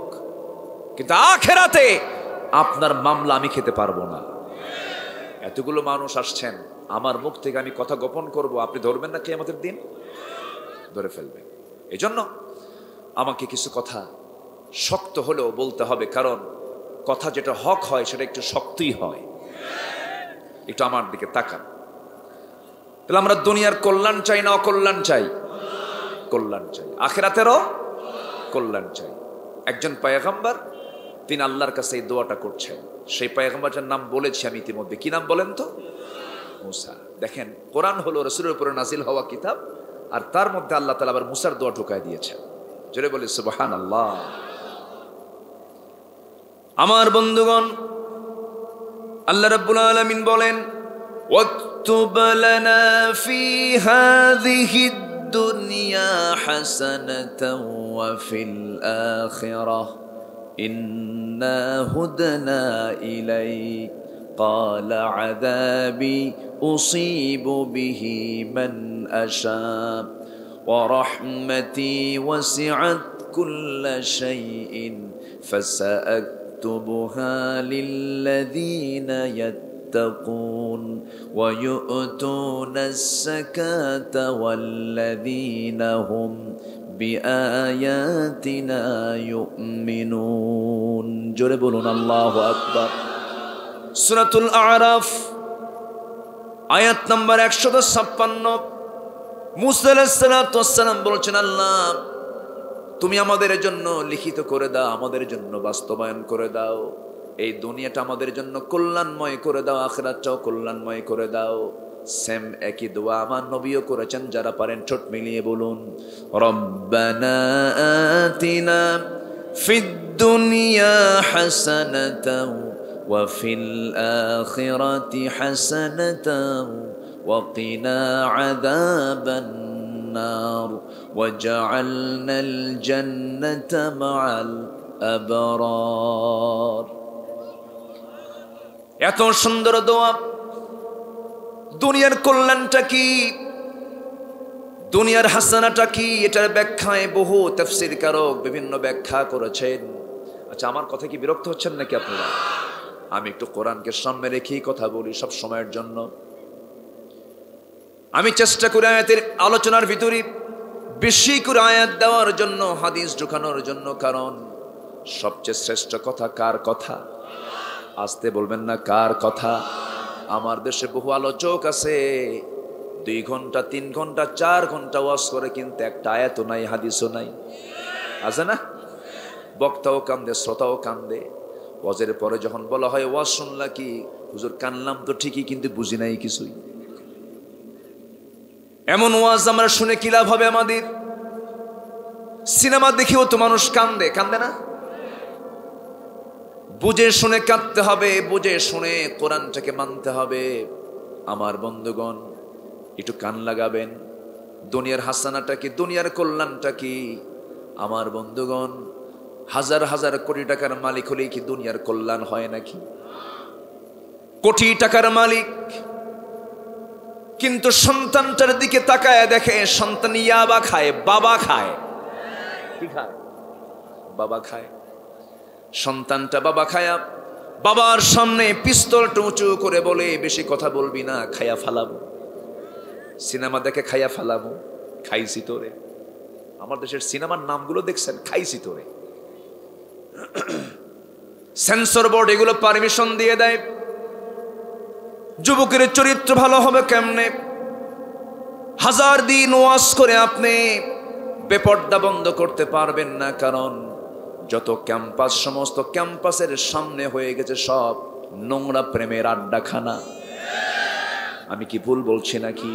কিন্তু আখেরাতে আপনার মামলা আমি খেতে পারবো না। এতগুলো মানুষ আসছেন, আমার মুখ থেকে আমি কথা গোপন করব, আপনি ধরবেন না কিয়ামতের দিন? ধরে ফেলবেন। এজন্য আমাকে কিছু কথা শক্ত হলেও বলতে হবে, কারণ কথা যেটা হক হয় সেটা একটু শক্তই হয়। একটু আমার দিকে তাকান। তাহলে আমরা দুনিয়ার কল্যাণ চাই না অকল্যাণ চাই? কল্যাণ চাই, আখিরাতেরও কল্যাণ চাই। একজন পয়গম্বর তিনি আল্লাহর কাছে এই দোয়াটা করছেন। সেই পয়গম্বরের নাম বলেছি আমি ইতিমধ্যে। কি নাম বলেন তো? মুসা। দেখেন, কোরআন হলো রাসূলের উপরে নাজিল হওয়া কিতাব, আর তার মধ্যে আল্লাহ তাআলা আবার মুসার দোয়া ঢুকায় দিয়েছেন। জোরে বলি সুবহানাল্লাহ। আমার বন্ধুগণ, আল্লাহ রাব্বুল আলামিন বলেন, ওয়াকতুব লানা ফি হাযিহিদ দুনিয়া হাসানাতাও ওয়া ফিল আখিরাহ ইন্না হুদনা ইলাইক قال عذابي أصيب به من أشاء ورحمتي وسعت كل شيء فسأكتبها للذين يتقون ويؤتون الزكاة والذين هم بآياتنا يؤمنون جربون الله أكبر সূরাতুল আরাফ আয়াত নাম্বার 156। মুসা আলাইহিস সালাতু ওয়াস সালাম বলেছেন, আল্লাহ তুমি আমাদের জন্য লিখিত করে দাও, আমাদের জন্য বাস্তবায়ন করে দাও। এই দুনিয়াটা আমাদের জন্য কল্যাণময় করে দাও, আখিরাতটাও কল্যাণময় করে দাও। সেম একই দোয়া আমার নবীও করেছেন। যারা পারেন ঠোঁট মিলিয়ে বলুন, রব্বানা আতিনা ফিদ দুনিয়া হাসানাতাও وفي الآخرة حسنة وقنا عذاب النار وجعلنا الجنة مع الأبرار। এত সুন্দর দোয়া। দুনিয়ার কল্যাণটা কি, দুনিয়ার হাসানাটা কি, এটার ব্যাখ্যায় বহু তাফসীর কারক বিভিন্ন ব্যাখ্যা করেছেন। আচ্ছা, আমার কথা কি বিরক্ত হচ্ছেন নাকি আপনারা? আমি একটু কোরআনকে সামনে রেখেই কথা বলি সব সময়ের জন্য। আমি চেষ্টা করি আয়াতের আলোচনার ভিতরে বেশি করে আয়াত দেওয়ার জন্য, হাদিস ঢুকানোর জন্য। কারণ সবচেয়ে শ্রেষ্ঠ কথা কার কথা? আসতে বলবেন না, কার কথা? আমার দেশে বহু আলোচক আছে, 2 ঘন্টা 3 ঘন্টা 4 ঘন্টা ওয়াজ করে, কিন্তু একটা আয়াতও নাই, হাদিসও নাই। আছে না? বক্তাও কান্দে, শ্রোতাও কান্দে। ওয়াজের পরে যখন বলা হয় ওয়াজ শুনলা কি, হুজুর কানলাম তো ঠিকই, কিন্তু বুঝি নাই কিছুই। এমন ওয়াজ আমরা শুনে কি লাভ হবে আমাদের? সিনেমা দেখেও তো মানুষ কান্দে, কান্দে না? বুঝে শুনে কাঁদতে হবে, বুঝে শুনে কোরআনটাকে মানতে হবে। আমার বন্ধুগণ, একটু কান লাগাবেন। দুনিয়ার হাসানাটা কি, দুনিয়ার কল্যাণটা কি? আমার বন্ধুগণ, হাজার হাজার কোটি টাকার মালিক হলেই কি দুনিয়ার কল্যাণ হয় নাকি? কোটি টাকার মালিক, কিন্তু সন্তানটার দিকে তাকায় দেখে সন্তান ইয়াবা খায়, বাবা খায়। কি খায়? বাবা খায়। সন্তানটা বাবা খায়া বাবার সামনে পিস্তলটা উঁচু করে বলে, বেশি কথা বলবি না, খায়া ফালাবো। সিনেমা দেখে খায়া ফালাবো, খাইছি তোরে। আমার দেশের সিনেমার নামগুলো দেখছেন, খাইছি তোরে। সেন্সর বোর্ড এগুলো পারমিশন দিয়ে দেয়। যুবকের চরিত্র ভালো হবে কেমনে? হাজার দিন ওয়াজ করে আপনি বেপর্দা বন্ধ করতে পারবেন না, কারণ যত ক্যাম্পাস, সমস্ত ক্যাম্পাসের সামনে হয়ে গেছে সব নোংরা প্রেমের আড্ডাখানা। আমি কি ভুল বলছি নাকি?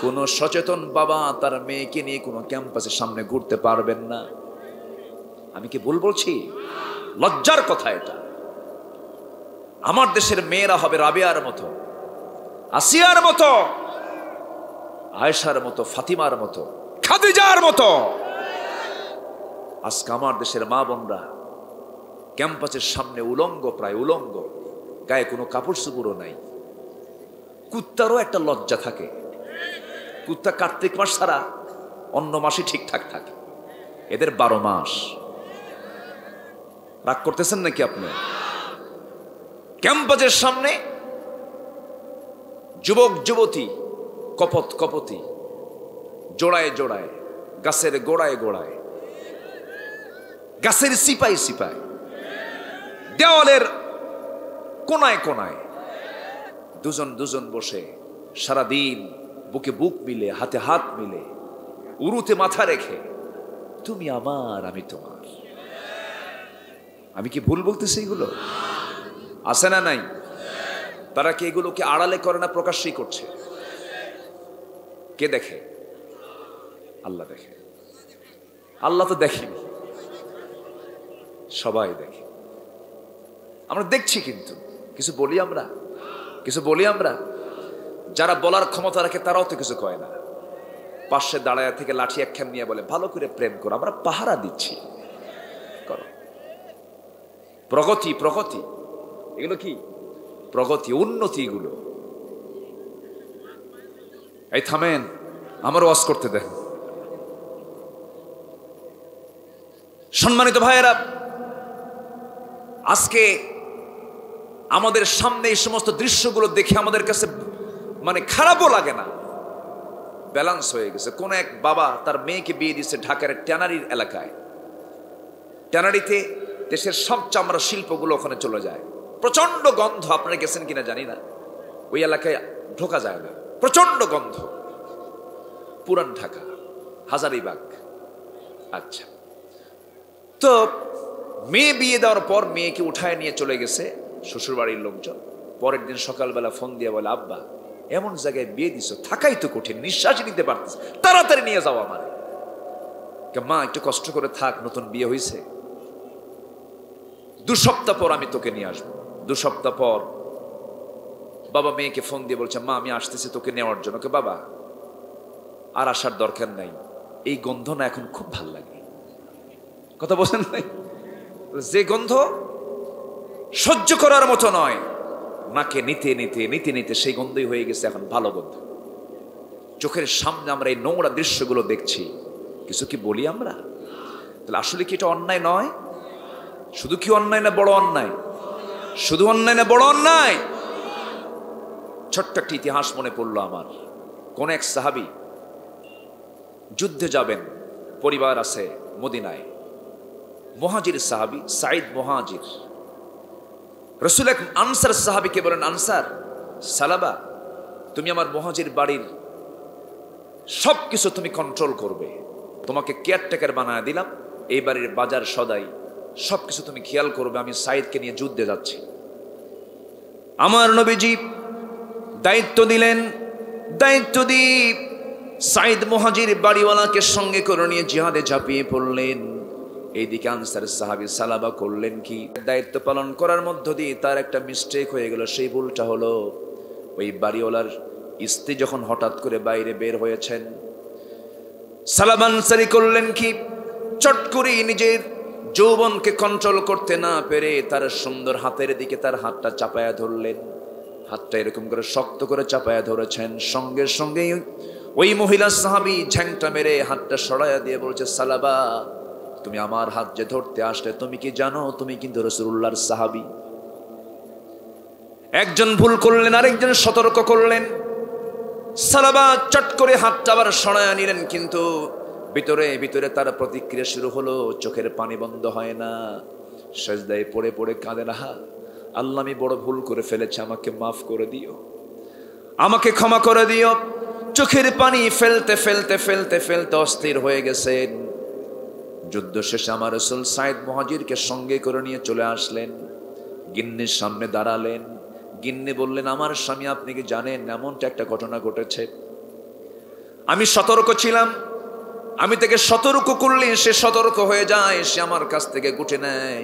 কোন সচেতন বাবা তার মেয়েকে নিয়ে কোনো ক্যাম্পাসের সামনে ঘুরতে পারবেন না। আমি কি ভুল বলছি? লজ্জার কথা এটা। আমার দেশের মেয়েরা হবে রাবেয়ার মতো, আসিয়ার মতো, আয়েশার মতো, ফাতিমার মতো, খাদিজার মতো। আজকে আমার দেশের মা বোনরা ক্যাম্পাসের সামনে উলঙ্গ, প্রায় উলঙ্গ, গায়ে কোনো কাপড় চোপড়ও নাই। কুত্তারও একটা লজ্জা থাকে। কুত্তা কার্তিক মাস ছাড়া অন্য মাসে ঠিকঠাক থাকে, এদের 12 মাস। রাগ করতেছেন নাকি আপনি? ক্যাম্পাসের সামনে যুবক যুবতী, কপত কপতি, জোড়ায় জোড়ায়, গাছের গোড়ায় গোড়ায়, গাছের সিপাই সিপাই, দেওয়ালের কোনায় কোনায় দুজন দুজন বসে সারাদিন বুকে বুক মিলে, হাতে হাত মিলে, উরুতে মাথা রেখে, তুমি আমার আমি তোমার। আমি কি ভুল বলতেছি? এগুলো আছে না নাই? তারা কি এগুলোকে আড়ালে করে না, প্রকাশ্যই করছে? কে দেখে? আল্লাহ দেখে। আল্লাহ তো দেখেনি, সবাই দেখে। আমরা দেখছি, কিন্তু কিছু বলি আমরা, কিছু বলি আমরা। যারা বলার ক্ষমতা রাখে তারাও তো কিছু কয় না। পাশে দাঁড়ায় থেকে লাঠি একখান নিয়ে বলে, ভালো করে প্রেম করো, আমরা পাহারা দিচ্ছি, করো। প্রগতি, প্রগতি, এগুলো কি প্রগতি? উন্নতি এগুলো। এই থামেন, আমার ওয়াজ করতে দেন। সম্মানিত ভাইয়েরা, আজকে আমাদের সামনে এই সমস্ত দৃশ্যগুলো দেখে আমাদের কাছে মানে খারাপও লাগে না, ব্যালেন্স হয়ে গেছে। কোন এক বাবা তার মেয়েকে বিয়ে দিচ্ছে ঢাকার ট্যানারির এলাকায়। ট্যানারিতে দেশের সব চামড়া শিল্পগুলো ওখানে চলে যায়। প্রচন্ড গন্ধ, আপনারা গেছেন কিনা জানি না, ওই এলাকায় ঢোকা যায় না, প্রচন্ড গন্ধ। পুরান ঢাকা, হাজারীবাগ। আচ্ছা, তো মেয়ে বিয়ে দেওয়ার পর মেয়েকে উঠায় নিয়ে চলে গেছে শ্বশুর বাড়ির লোকজন। পরের দিন সকালবেলা ফোন দিয়ে বলে, আব্বা এমন জায়গায় বিয়ে দিছো, থাকাই তো কঠিন, নিঃশ্বাসই নিতে পারতেছে, তাড়াতাড়ি নিয়ে যাও আমার। মা একটু কষ্ট করে থাক, নতুন বিয়ে হয়েছে, 2 সপ্তাহ পর আমি তোকে নিয়ে আসবো। 2 সপ্তাহ পর বাবা মেয়েকে ফোন দিয়ে বলছে, মা আমি আসতেছি তোকে নেওয়ার জন্য। বাবা আর আসার দরকার নাই, এই গন্ধ না এখন খুব ভাল লাগে। কথা বলেন নাই? যে গন্ধ সহ্য করার মতো নয়, নাকে নিতে নিতে নিতে নিতে সেই গন্ধই হয়ে গেছে এখন ভালো গন্ধ। চোখের সামনে আমরা এই নোংরা দৃশ্যগুলো দেখছি, কিছু কি বলি আমরা? তাহলে আসলে কি এটা অন্যায় নয়? শুধু কি অন্যায় না বড় অন্যায়? শুধু অন্যায় না বড় অন্যায়? ছোট্ট একটি ইতিহাস মনে পড়লো আমার। কোন এক সাহাবী যুদ্ধে যাবেন, পরিবার আছে মদিনায়, মুহাজির সাহাবী সাঈদ মুহাজির। রাসূল এক আনসার সাহাবীকে বলেন, আনসার সালাবা, তুমি আমার মুহাজির বাড়ির সবকিছু তুমি কন্ট্রোল করবে, তোমাকে কেয়ারটেকার বানায় দিলাম, এই বাড়ির বাজার সদাই সবকিছু তুমি খেয়াল করবে, আমি সাইদকে নিয়ে যুদ্ধে যাচ্ছি। আমার নবীজি দায়িত্ব দিলেন, দায়িত্ব দিয়ে সাইদ মুহাজির বাড়িওয়ালাকে সঙ্গে করে নিয়ে জিহাদে ঝাঁপিয়ে পড়লেন। এইদিকে আনসারের সাহাবী সালাবা করলেন কি, দায়িত্ব পালন করার মধ্য দিয়ে তার একটা মিস্টেক হয়ে গেল। সেই ভুলটা হলো, ওই বাড়িওয়ালার স্ত্রী যখন হঠাৎ করে বাইরে বের হয়েছেন, সালাবা আনসারি করলেন কি, চট করে নিজের যৌবনকে কন্ট্রোল করতে না পেরে তার সুন্দর হাতের দিকে তার হাতটা চাপায়া ধরলেন। হাতটা এরকম করে শক্ত করে চাপায়া ধরেছেন, সঙ্গে সঙ্গেই ওই মহিলা সাহাবী ঝ্যাংটা মেরে হাতটা সরাইয়া দিয়ে বলছে, সালাবা তুমি আমার হাত যে ধরতে আসলে, তুমি কি জানো তুমি কিন্তু রাসূলুল্লাহর সাহাবী? একজন ভুল করলেন, আরেকজন সতর্ক করলেন। সালাবা চট করে হাতটা আবার সরাইয়া নিলেন, কিন্তু ভিতরে ভিতরে তার প্রতিক্রিয়া শুরু হলো, চোখের পানি বন্ধ হয় না, সেজদায় পড়ে পড়ে কাঁদে না, আল্লাহ আমি বড় ভুল করে ফেলেছি, আমাকে মাফ করে দিও, আমাকে ক্ষমা করে দিও। চোখের পানি ফেলতে ফেলতে ফেলতে ফেলতে অস্থির হয়ে গেছেন। যুদ্ধ শেষে আমার রাসূল সাইদ মুহাজিরকে সঙ্গে করে নিয়ে চলে আসলেন, গিন্নির সামনে দাঁড়ালেন। গিন্নি বললেন, আমার স্বামী আপনি কি জানেন এমনটা একটা ঘটনা ঘটেছে, আমি সতর্ক ছিলাম, আমি তাকে সতর্ক করলে সে সতর্ক হয়ে যায়, সে আমার কাছ থেকে গুটে নেয়,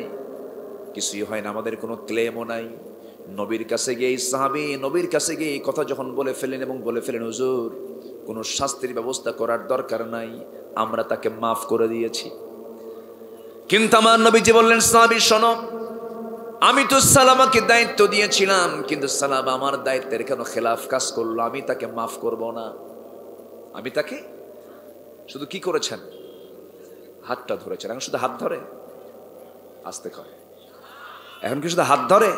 কিছুই হয় না, আমাদের কোনো ক্লেমও নাই। নবীর কাছে গিয়ে সাহাবী নবীর কাছে গিয়ে কথা যখন বলে ফেলেন এবং বলে ফেলেন, হুজুর কোনো শাস্তির ব্যবস্থা করার দরকার নাই, আমরা তাকে মাফ করে দিয়েছি। কিন্তু আমার নবীজি বললেন, সাহাবী শোনো, আমি তো সালামাকে দায়িত্ব দিয়েছিলাম, কিন্তু সালামা আমার দায়িত্বের কেন খেলাফ কাজ করলো, আমি তাকে মাফ করব না। আমি তাকে শুধু কি করেছেন, হাতটা ধরেছেন। এখন শুধু হাত ধরে, আস্তে করে, এখন কি শুধু হাত ধরে?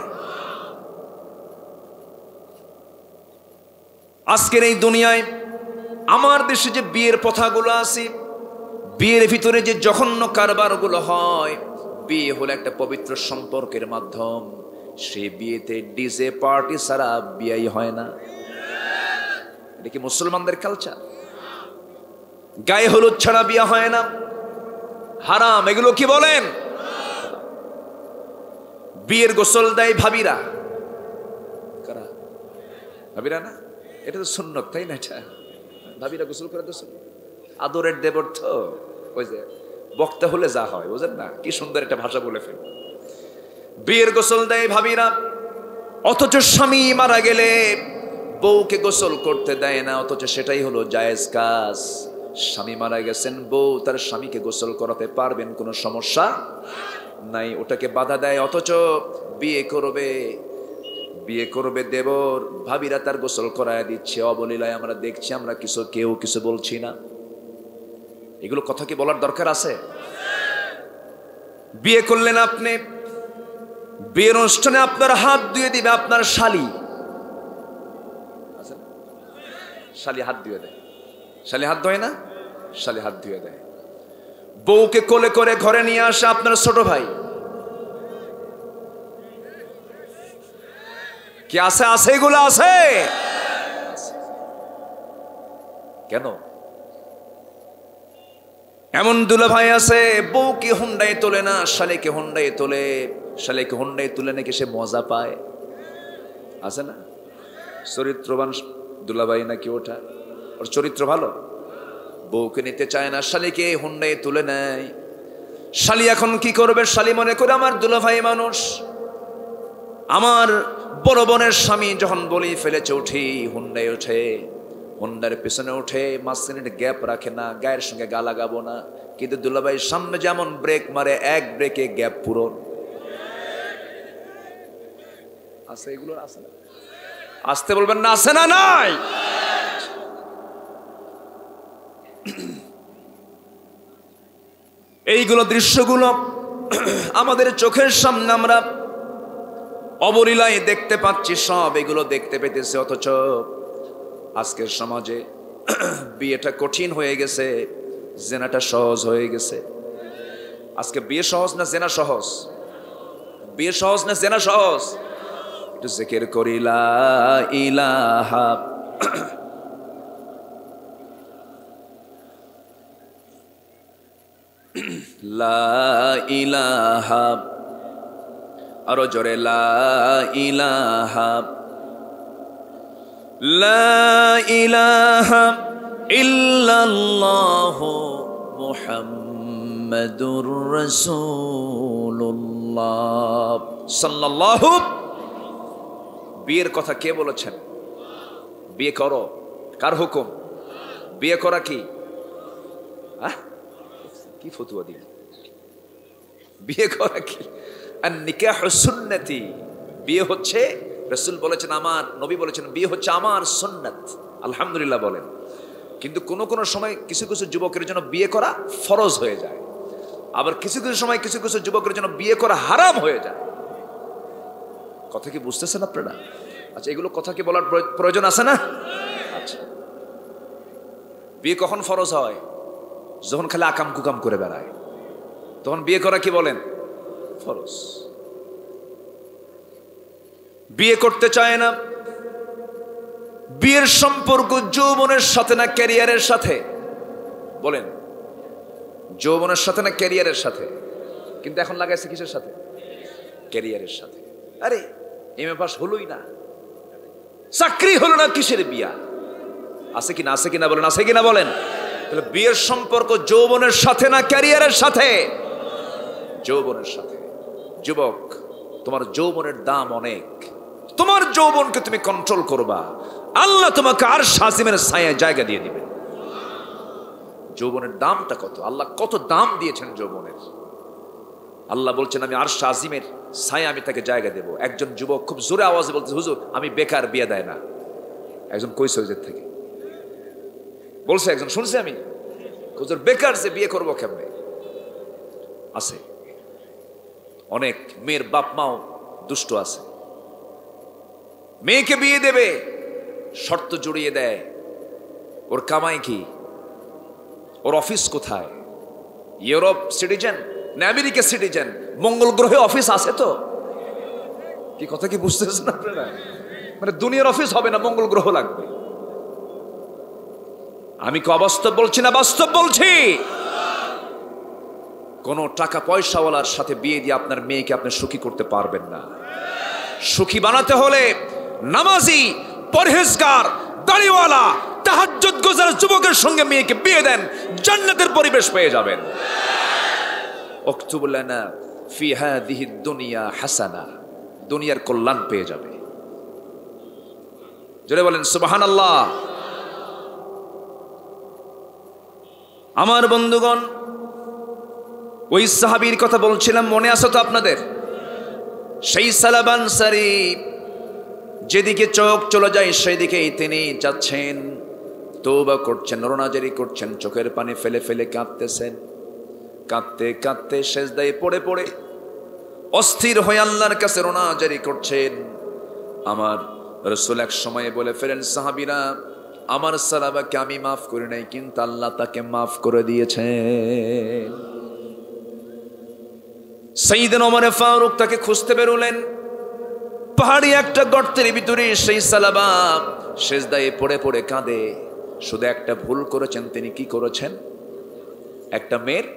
আজকের এই দুনিয়ায় আমার দেশে যে বিয়ের প্রথাগুলো আছে, বিয়ের ভিতরে যে জঘন্য কারবারগুলো হয়, বিয়ে হলো একটা পবিত্র সম্পর্কের মাধ্যম, সেই বিয়েতে ডিজে পার্টি ছাড়া বিয়েই হয় না। এটা কি মুসলমানদের কালচার? গায়ে হলুদ ছাড়া বিয়ে হয় না, হারাম। এগুলো কি বলেন? বিয়ের গোসল দেয় ভাবিরা, কারা? ভাবিরা না, এটা তো সুন্নত, তাই না? এটা ভাবিরা গোসল করে তো সুন্নত, আদরের দেবর তো, ওই যে বক্তা হলে যা হয়, বুঝেন না? কি সুন্দর একটা ভাষা বলে ফেল। বিয়ের গোসল দেয় ভাবিরা, অথচ স্বামী মারা গেলে বউকে গোসল করতে দেয় না, অথচ সেটাই হলো জায়েজ কাজ। স্বামী মারা গেছেন, বউ তার স্বামীকে গোসল করাতে পারবেন, কোনো সমস্যা নাই, ওটাকে বাধা দেয়। অথচ বিয়ে করবে দেবর, ভাবিরা তার গোসল করায় দিচ্ছে অবলীলায়, আমরা দেখছি, আমরা কেউ কিছু বলছি না। এগুলো কথা কি বলার দরকার আছে? বিয়ে করলেন আপনি, বিয়ের অনুষ্ঠানে আপনার হাত ধুয়ে দিবে আপনার শালি, শালি হাত ধুয়ে দেয়, শালি হাত ধোয় না, শালি হাত ধুয়ে দেয়। বউকে কোলে করে ঘরে নিয়ে আসে আপনার ছোট ভাই, কি আছে? আছে, এগুলো আছে কেন? এমন দুলাভাই আছে, বউকে হুন্ডায় তোলে না, শালিকে হুন্ডায় তোলে, শালিকে হুন্ডায় তুলে নাকি সে মজা পায়, আছে না? চরিত্রবান দুলাভাই নাকি ওটা, ওর চরিত্র ভালো, বউকে নিতে চায় না, শালিকে হুন্ডায় তুলে নেয়। শালি এখন কি করবে? শালি মনে করে আমার দুলাভাই মানুষ, আমার বড় বোনের স্বামী যখন বলি ফেলেছে উঠি, হুন্ডায় ওঠে, হুন্ডার পেছনে উঠে, মাঝখানে গ্যাপ রাখে না, গায়ের সঙ্গে গা লাগাবো না। কিন্তু দুলাভাই সামনে যেমন ব্রেক মারে, এক ব্রেকে গ্যাপ পূরণ আছে। এগুলো আছে না? আসতে বলবেন না, আছে না? নাই? এইগুলো দৃশ্যগুলো আমাদের চোখের সামনে আমরা অবলীলায় দেখতে পাচ্ছি, সব এগুলো দেখতে পেতেছি। অথচ আজকের সমাজে বিয়েটা কঠিন হয়ে গেছে, জেনাটা সহজ হয়ে গেছে। আজকে বিয়ে সহজ না জেনা সহজ? বিয়ে সহজ না জেনা সহজ? একটু জিকির করি লা ইলাহা লা ইলাহা, আরো জোরে লা ইলাহা, লা ইলাহা ইল্লাল্লাহু মুহাম্মাদুর রাসূলুল্লাহ সাল্লাল্লাহু। বিয়ের কথা কে বলেছেন? বিয়ে করো, কার হুকুম? বিয়ে করা কি কি ফতুয়া দিল? বিয়ে করা কি? আর নিকাহ সুন্নতি, বিয়ে হচ্ছে রাসূল বলেছেন, আমার নবী বলেছেন বিয়ে হচ্ছে আমার সুন্নাত। আলহামদুলিল্লাহ বলেন। কিন্তু কোন কোন সময় কিছু কিছু যুবকের জন্য বিয়ে করা ফরজ হয়ে যায়, আবার কিছু কিছু সময় কিছু কিছু যুবকের জন্য বিয়ে করা হারাম হয়ে যায়। কথা কি বুঝতেছেন আপনারা? আচ্ছা, এগুলো কথা কি বলার প্রয়োজন আছে না? আচ্ছা, বিয়ে কখন ফরজ হয়? যখন খালি আকাম কুকাম করে বেড়ায়, তখন বিয়ে করা কি বলেন? ফরজ। বিয়ে করতে চায় না, বিয়ের সম্পর্ক যৌবনের সাথে না ক্যারিয়ারের সাথে? বলেন, যৌবনের সাথে না ক্যারিয়ারের সাথে? কিন্তু এখন লাগাইছে কিসের সাথে? ক্যারিয়ারের সাথে। আরে এমএ পাস হলোই না, চাকরি হলো না, কিসের বিয়া? আছে কিনা? আছে কিনা বলেন, আছে কিনা বলেন? তাহলে বিয়ের সম্পর্ক যৌবনের সাথে না ক্যারিয়ারের সাথে? যৌবনের সাথে। যুবক, তোমার যৌবনের দাম অনেক, তোমার যৌবনকে তুমি কন্ট্রোল করবা, আল্লাহ তোমাকে আরশ আজিমের ছায়ায় জায়গা দিয়ে দিবেন। যৌবনের দামটা কত, আল্লাহ কত দাম দিয়েছেন যৌবনের। আল্লাহ বলছেন আমি আরশ আজিমের ছায়া আমি তাকে জায়গা দেব। একজন যুবক খুব জোরে আওয়াজে বলছে, হুজুর আমি বেকার, বিয়ে দেয় না। একজন কইছে ওই থেকে বলছে, একজন শুনছে আমি, হুজুর বেকার, সে বিয়ে করবো কেমনে? আছে অনেক মেয়ের বাপ মাও দুষ্ট আছে, মেয়েকে বিয়ে দেবে, শর্ত জড়িয়ে দেয়, ওর কামাই কি, ওর অফিস কোথায়, ইউরোপ সিটিজেন না আমেরিকা সিটিজেন, মঙ্গল গ্রহে অফিস আছে তো? কি কথা কি বুঝতেছেন আপনারা? মানে দুনিয়ার অফিস হবে না, মঙ্গল গ্রহ লাগবে। আমি কি অবাস্তব বলছি না বাস্তব বলছি? কোন টাকা পয়সাওয়ালার সাথে বিয়ে দিয়ে আপনার মেয়েকে আপনি সুখী করতে পারবেন না। সুখী বানাতে হলে নামাজি, পরহেজগার, দাড়িওয়ালা, তাহাজ্জুদ গুজার যুবকের সঙ্গে মেয়েকে বিয়ে দেন, জান্নাতের পরিবেশ পেয়ে যাবেন। উকতুব লানা ফি হাদিহি দুনিয়া হাসানা, দুনিয়ার কল্যাণ পেয়ে যাবে। জোরে বলেন সুবহানাল্লাহ। আমার বন্ধুগণ, ওই সাহাবীর কথা বলছিলাম, মনে আছে তো আপনাদের? সেই সালাবান সারি, যেদিকে চোখ চলে যায় সেই দিকেই তিনি যাচ্ছেন, তওবা করছেন, রোনাজারি করছেন, চোখের পানি ফেলে ফেলে কাঁদতেছেন। কাঁদতে কাঁদতে সেজদায় পড়ে পড়ে অস্থির হয়ে আল্লাহর কাছে রোনাজারি করছেন। আমার রাসূল এক সময়ে বলে ফেলেন, সাহাবীরা, আমার সালাবাকে আমি মাফ করি নাই, কিন্তু আল্লাহ তাকে মাফ করে দিয়েছেন। সাইয়েদনা ওমর ফারুক তাকে খুঁজতে বেরোলেন, পাহাড়ি একটা গর্তের ভিতরে সেই সালাবা সেজদায় পড়ে পড়ে কাঁদে। শুধু একটা ভুল করেছেন। তিনি কি করেছেন? একটা মেয়ের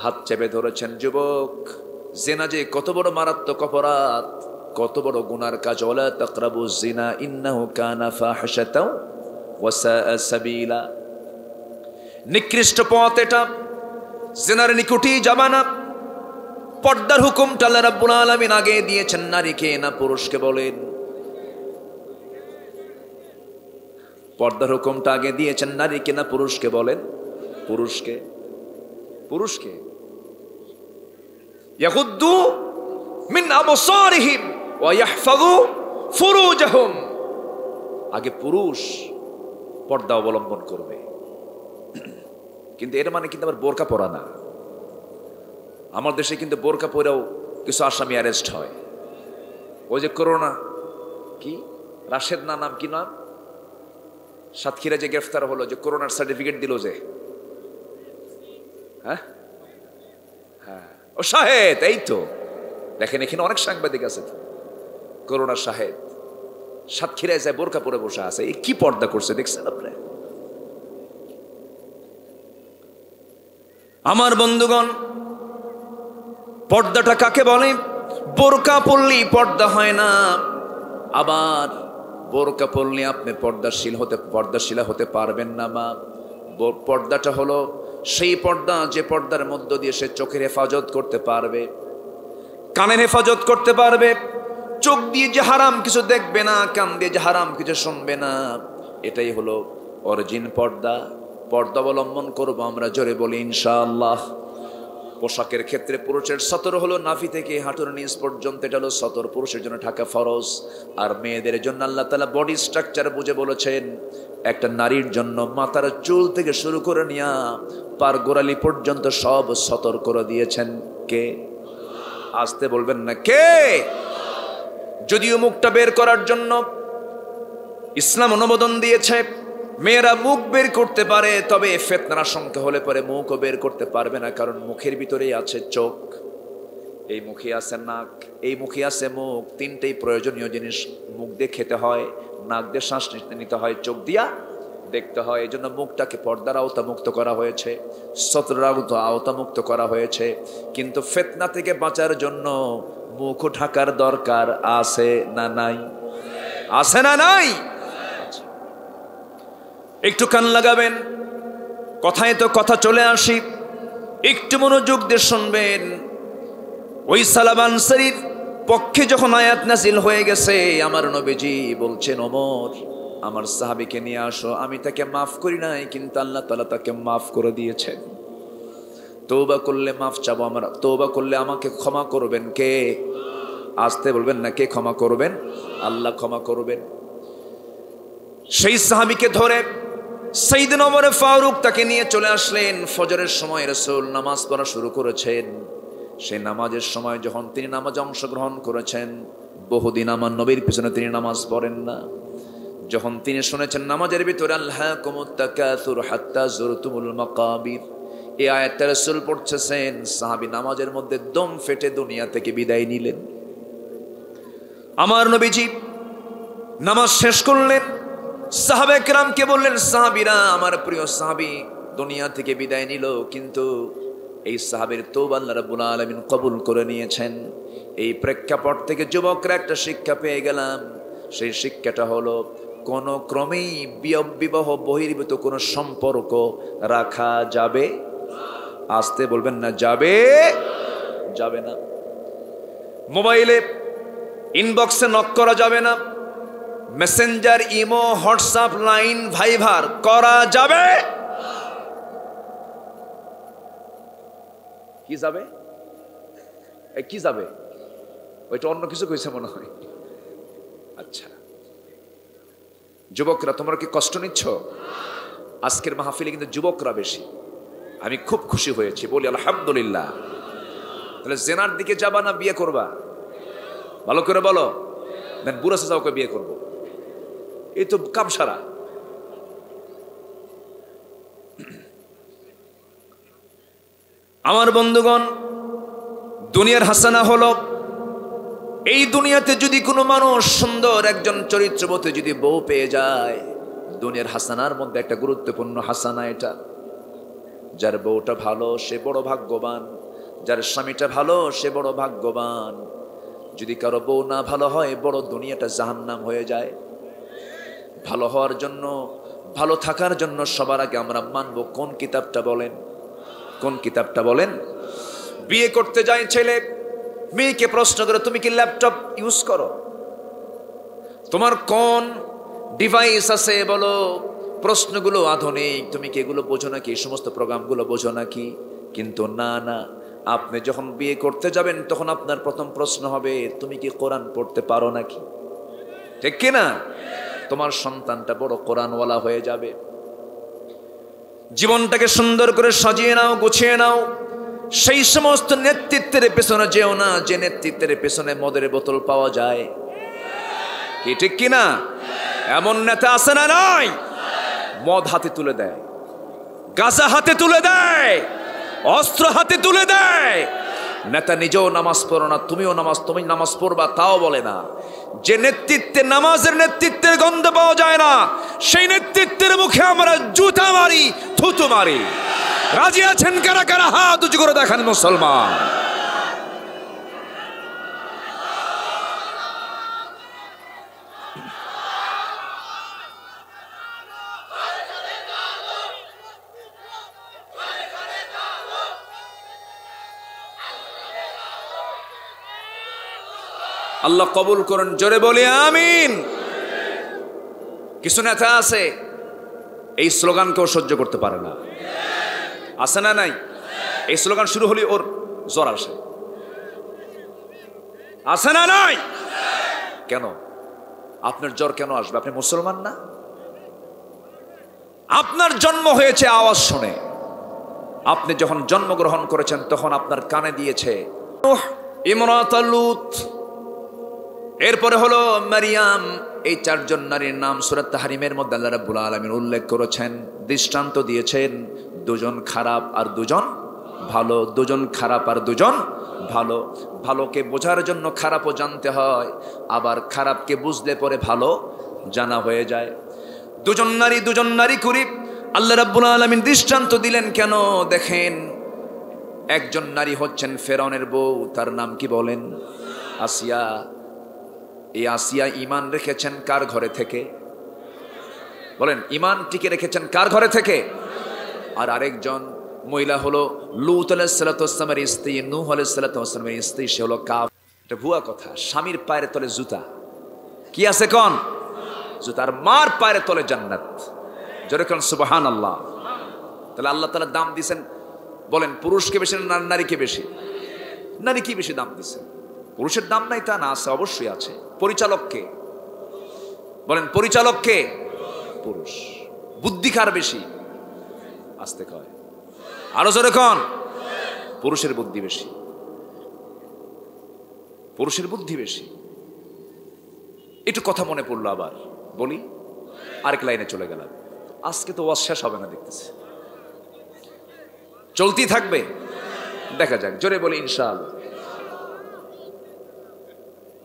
হাত চেপে ধরেছেন। যুবক, জিনা যে কত বড় মারাত্মক অপরাধ, কত বড় গুনার কাজ। ওয়ালা তাকরাবুজ জিনা ইন্নাহু কানা ফাহিশাতাও ওয়া সাআ সাবিলা, নিকৃষ্ট পথ এটা, জিনার নিকটই যাবা না। পর্দার হুকুমটা আল্লাহ রাব্বুল আলামিন আগে দিয়েছেন নারীকে না পুরুষকে? বলেন, পর্দার হুকুমটা আগে দিয়েছেন নারীকে না পুরুষকে? বলেন, পুরুষকে। পুরুষকে। ইয়াগুদ্দু মিন আবসারিহিম ওয়া ইয়াহফাযু ফুরুজাহুম, আগে পুরুষ পর্দা অবলম্বন করবে। কিন্তু এর মানে কিন্তু আবার বোরকা পরা না। আমার দেশে কিন্তু বোরকা পরেও কিছু আসামি অ্যারেস্ট হয়। ওই যে করোনা, কি রাশেদ না নাম, কি নাম, সাতক্ষীরা যে গ্রেফতার হলো, যে করোনার সার্টিফিকেট দিল যে, হ্যাঁ হ্যাঁ, ও শাহেদ। এই তো দেখেন, এখানে অনেক সাংবাদিক আছে তো, করোনার শাহেদ সাতক্ষীরায় যায় বোরকা পরে বসে আছে। এই কি পর্দা করছে দেখছেন আপনি? আমার বন্ধুগণ, পর্দাটা কাকে বলে? বোরকা পরলেই পর্দা হয় না, আবার বোরকা পরলে আপনি পর্দাশীলা হতে পারবেন না। মা, পর্দাটা হলো সেই পর্দা যে পর্দার মধ্য দিয়ে সে চোখের হেফাজত করতে পারবে, কানের হেফাজত করতে পারবে, চোখ দিয়ে যে হারাম কিছু দেখবে না, কান দিয়ে যে হারাম কিছু শুনবে না। এটাই হলো অরিজিন পর্দা। পর্দা অবলম্বন করবো আমরা, জোরে বলি ইনশাআল্লাহ। পোশাকের ক্ষেত্রে পুরুষের সতর হলো নাভি থেকে হাঁটুর নিচ পর্যন্ত, এটা হলো সতর, পুরুষের জন্য ঢাকা ফরজ। আর মেয়েদের জন্য আল্লাহ তাআলা বডি স্ট্রাকচার বুঝে বলেছেন, একটা নারীর জন্য মাথার চুল থেকে শুরু করে নিয়া পার গোড়ালি পর্যন্ত সব সতর করে দিয়েছেন কে? আসতে বলবেন না কে? যদিও মুখটা বের করার জন্য ইসলাম অনুমোদন দিয়েছে, মেয়েরা মুখ বের করতে পারে, তবে ফিতনার আশঙ্কা হলে পরে মুখও বের করতে পারবে না, কারণ মুখের ভিতরেই আছে চোখ, এই মুখে আছে নাক, এই মুখে আছে মুখ। তিনটেই প্রয়োজনীয় জিনিস। মুখ দিয়ে খেতে হয়, নাক দিয়ে শ্বাস নিতে হয়, চোখ দিয়া দেখতে হয়। এই জন্য মুখটাকে পর্দার আওতামুক্ত করা হয়েছে, সতরের আওতামুক্ত করা হয়েছে। কিন্তু ফিতনা থেকে বাঁচার জন্য মুখ ঢাকার দরকার আছে না নাই? আছে না নাই? একটু কান লাগাবেন, কথায় তো কথা চলে আসি, একটু মনোযোগ দিয়ে শুনবেন। ওই সালাম আনসারীর পক্ষে যখন আয়াত নাজিল হয়ে গেছে, আমার নবীজি বলছেন, ওমর আমার সাহাবীকে নিয়ে আসো। আমি তাকে মাফ করি নাই, কিন্তু আল্লাহ তাআলা তাকে মাফ করে দিয়েছেন। তওবা করলে মাফ চাবো আমরা, তওবা করলে আমাকে ক্ষমা করবেন কে? আসতে বলবেন না, কে ক্ষমা করবেন? আল্লাহ ক্ষমা করবেন। সেই সাহাবীকে ধরে সাইয়েদনা ওমর ফারুক তাকে নিয়ে চলে আসলেন। ফজরের সময় রাসূল নামাজ পড়া শুরু করেছেন। সেই নামাজের সময় যখন তিনি নামাজে অংশগ্রহণ করেছেন, বহুদিন আমার নবীর পিছনে তিনি নামাজ পড়েন না। যখন তিনি শুনেছেন নামাজের ভিতরে আলহাকুমুত তাকাসুর হাত্তা যুরতুমুল মাকাবির, এই আয়াতটা রাসূল পড়ছেন, সাহাবী নামাজের মধ্যে দম ফেটে দুনিয়া থেকে বিদায় নিলেন। আমার নবীজি নামাজ শেষ করলেন, সাহাবায়ে কেরামকে বললেন, সাহাবীরা, আমার প্রিয় সাহাবী দুনিয়া থেকে বিদায় নিল, কিন্তু এই সাহাবীর তওবা আল্লাহ রাব্বুল আলামিন কবুল করে নিয়েছেন। এই প্রেক্ষাপট থেকে যুবকরা একটা শিক্ষা পেয়ে গেলাম। সেই শিক্ষাটা হলো, কোনো ক্রমেই বিবাহ বহির্ভূত কোনো সম্পর্ক রাখা যাবে। আসতে বলবেন না, যাবে যাবে না। মোবাইলে ইনবক্সে নক করা যাবে না, মেসেঞ্জার, ইমো, হোয়াটসঅ্যাপ, লাইন, ভাইবার করা যাবে? কি যাবে? কি যাবে? ওইটা অন্য কিছু কইছে মনে হয়। আচ্ছা যুবকরা, তোমরা কি কষ্ট নিচ্ছ? আজকের মাহফিলে কিন্তু যুবকরা বেশি, আমি খুব খুশি হয়েছি, বলি আলহামদুলিল্লাহ। তাহলে জেনার দিকে যাবা না বিয়ে করবা? ভালো করে বলো। দেন বুড়া চাচাকে বিয়ে করবো, এই তো কাম সারা। আমার বন্ধুগণ, দুনিয়ার হাসানা হলো, এই দুনিয়াতে যদি কোনো মানুষ সুন্দর একজন চরিত্রবতী যদি বউ পেয়ে যায়, দুনিয়ার হাসানার মধ্যে একটা গুরুত্বপূর্ণ হাসানা এটা। যার বউটা ভালো সে বড় ভাগ্যবান, যার স্বামীটা ভালো সে বড় ভাগ্যবান। যদি কারো বউ না ভালো হয়, বড় দুনিয়াটা জাহান্নাম হয়ে যায়। ভালো হওয়ার জন্য, ভালো থাকার জন্য সবার আগে আমরা মানবো কোন কিতাবটা? বলেন, কোন কিতাবটা বলেন? বিয়ে করতে যায় ছেলে, মেয়েকে প্রশ্ন করে, তুমি কি ল্যাপটপ ইউজ করো? তোমার কোন ডিভাইস আছে বলো? প্রশ্নগুলো আধুনিক, তুমি কি এগুলো বোঝো নাকি? এই সমস্ত প্রোগ্রামগুলো বোঝো নাকি? কিন্তু না না, আপনি যখন বিয়ে করতে যাবেন তখন আপনার প্রথম প্রশ্ন হবে, তুমি কি কোরআন পড়তে পারো নাকি? ঠিক কিনা? তোমার সন্তানটা বড় কোরআনওয়ালা হয়ে যাবে। জীবনটাকে সুন্দর করে সাজিয়ে নাও, গুছিয়ে নাও। সেই সমস্ত নেতৃত্বের পেছনে যেও না যে নেতৃত্বের পেছনে মদের বোতল পাওয়া যায়। কি ঠিক কিনা? এমন নেতা আছে না নাই? মদ হাতে তুলে দেয়, গাঁজা হাতে তুলে দেয়, অস্ত্র হাতে তুলে দেয়। নেতা নিজেও নামাজ পড়ো না, তুমিও তুমি নামাজ পড়বা তাও বলে না। যে নেতৃত্বে, নামাজের নেতৃত্বের গন্ধ পাওয়া যায় না, সেই নেতৃত্বের মুখে আমরা জুতা মারি, থুতু মারি। রাজি আছেন কারা কারা? হাত উঁচু করে দেখান মুসলমান। আল্লাহ কবুল করুন, জোরে বলি আমিন। কিছু নেতা আছে এই স্লোগান কেউ সহ্য করতে পারে না, আছে না নাই? এই স্লোগান শুরু হলে ওর জ্বর আসে, আছে না নাই? কেন আপনার জ্বর কেন আসবে? আপনি মুসলমান না? আপনার জন্ম হয়েছে আওয়াজ শুনে। আপনি যখন জন্মগ্রহণ করেছেন তখন আপনার কানে দিয়েছে ইমরাতুল লূত, এরপরে হলো মারিয়াম। এই চারজন নারীর নাম সূরা তাহরিমের মধ্যে আল্লাহ রাব্বুল আলামিন উল্লেখ করেছেন, দৃষ্টান্ত দিয়েছেন। দুজন খারাপ আর দুজন ভালো, দুজন খারাপ আর দুজন ভালো। ভালোকে বোঝার জন্য খারাপও জানতে হয়, আবার খারাপকে বুঝলে পরে ভালো জানা হয়ে যায়। দুজন নারী করি আল্লাহ রাব্বুল আলামিন দৃষ্টান্ত দিলেন কেন? দেখেন, একজন নারী হচ্ছেন ফেরাউনের বউ, তার নাম কি বলেন? আসিয়া। এই আসিয়া ঈমান রেখেছেন কার ঘরে থেকে? বলেন, ঈমান টিকে রেখেছেন কার ঘরে থেকে? আর আরেকজন মহিলা হলো লূত আলাইহিস সালাতু ওয়াস সালামের স্ত্রী, নূহ আলাইহিস সালাতু ওয়াস সালামের স্ত্রী, সে হলো কাফ। এটা ভুয়া কথা। স্বামীর পায়ের তলে জুতা, কি আছে কোন? জুতার। মার পায়ের তলে জান্নাত। জোরে কোন সুবহানাল্লাহ। তাহলে আল্লাহ তাআলা দাম দিবেন, বলেন পুরুষকে বেশি না নারীকে বেশি? নারীকে বেশি দাম দিবেন। পুরুষের দাম নাই তা না, আছে, অবশ্যই আছে। পরিচালককে বলেন, পরিচালককে? পুরুষ। বুদ্ধি কার বেশি? আসতে কয়, আরো জোরে কোন? পুরুষের বুদ্ধি বেশি, পুরুষের বুদ্ধি বেশি। একটু কথা মনে পড়লো, আবার বলি, আরেক লাইনে চলে গেলাম। আজকে তো ওয়াজ শেষ হবে না দেখতেছি, চলতেই থাকবে, দেখা যাক। জোরে বলি ইনশাআল্লাহ।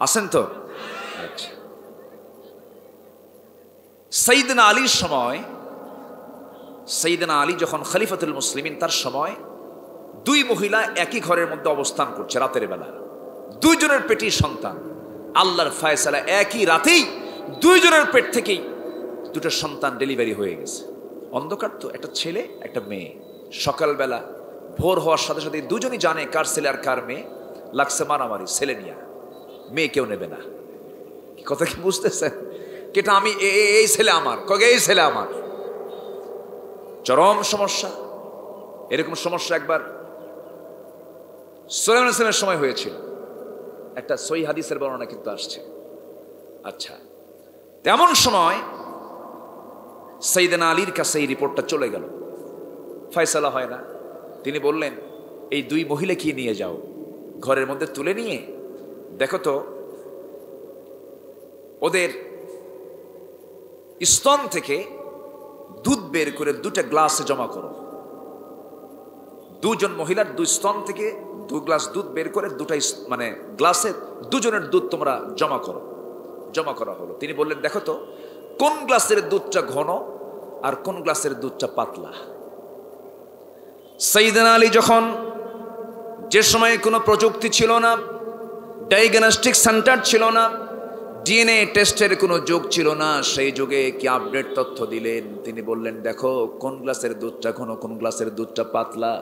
আসেন তো? আচ্ছা, সাইয়েদনা আলীর সময়, সাইয়েদনা আলী যখন খলিফাতুল মুসলিমিন, তার সময় দুই মহিলা একই ঘরের মধ্যে অবস্থান করছে রাতের বেলা। দুইজনের পেটেই সন্তান। আল্লাহর ফয়সালা, একই রাতেই দুইজনের পেট থেকেই দুটো সন্তান ডেলিভারি হয়ে গেছে। অন্ধকার তো, একটা ছেলে একটা মেয়ে। সকালবেলা ভোর হওয়ার সাথে সাথে দুজনই জানে কার ছেলে আর কার মেয়ে। লাগছে মারামারি, ছেলে নিয়ে। মেয়ে কেউ নেবে না। কথা কি বুঝতেছেন? কেটা আমি এই ছেলে আমার, কগে এই ছেলে আমার। চরম সমস্যা। এরকম সমস্যা একবার সুলাইমান ইসলামের সময় হয়েছিল। একটা সহিহ হাদিসের বর্ণনা কিন্তু আসছে। আচ্ছা, তেমন সময় সাইয়েদনা আলীর কাছে এই রিপোর্টটা চলে গেল, ফয়সালা হয় না। তিনি বললেন, এই দুই মহিলাকে নিয়ে যাও, ঘরের মধ্যে তুলে নিয়ে দেখো তো ওদের স্তন থেকে দুধ বের করে দুটা গ্লাসে জমা করো। দুজন মহিলার দুই স্তন থেকে 2 গ্লাস দুধ বের করে দুটাই মানে গ্লাসে দুজনের দুধ তোমরা জমা করো। জমা করা হলো। তিনি বললেন, দেখো তো কোন গ্লাসের দুধটা ঘন আর কোন গ্লাসের দুধটা পাতলা। সাইয়েদনা আলী যখন, যে সময়ে কোনো প্রযুক্তি ছিল না, ডায়াগনস্টিক সেন্টার ছিল না, ডিএনএ টেস্টের কোনো যুগ ছিল না, সেই যুগে কি আপডেট তথ্য দিলেন। তিনি বললেন, দেখো কোন গ্লাসের দুধটা ঘন কোন গ্লাসের দুধটা পাতলা।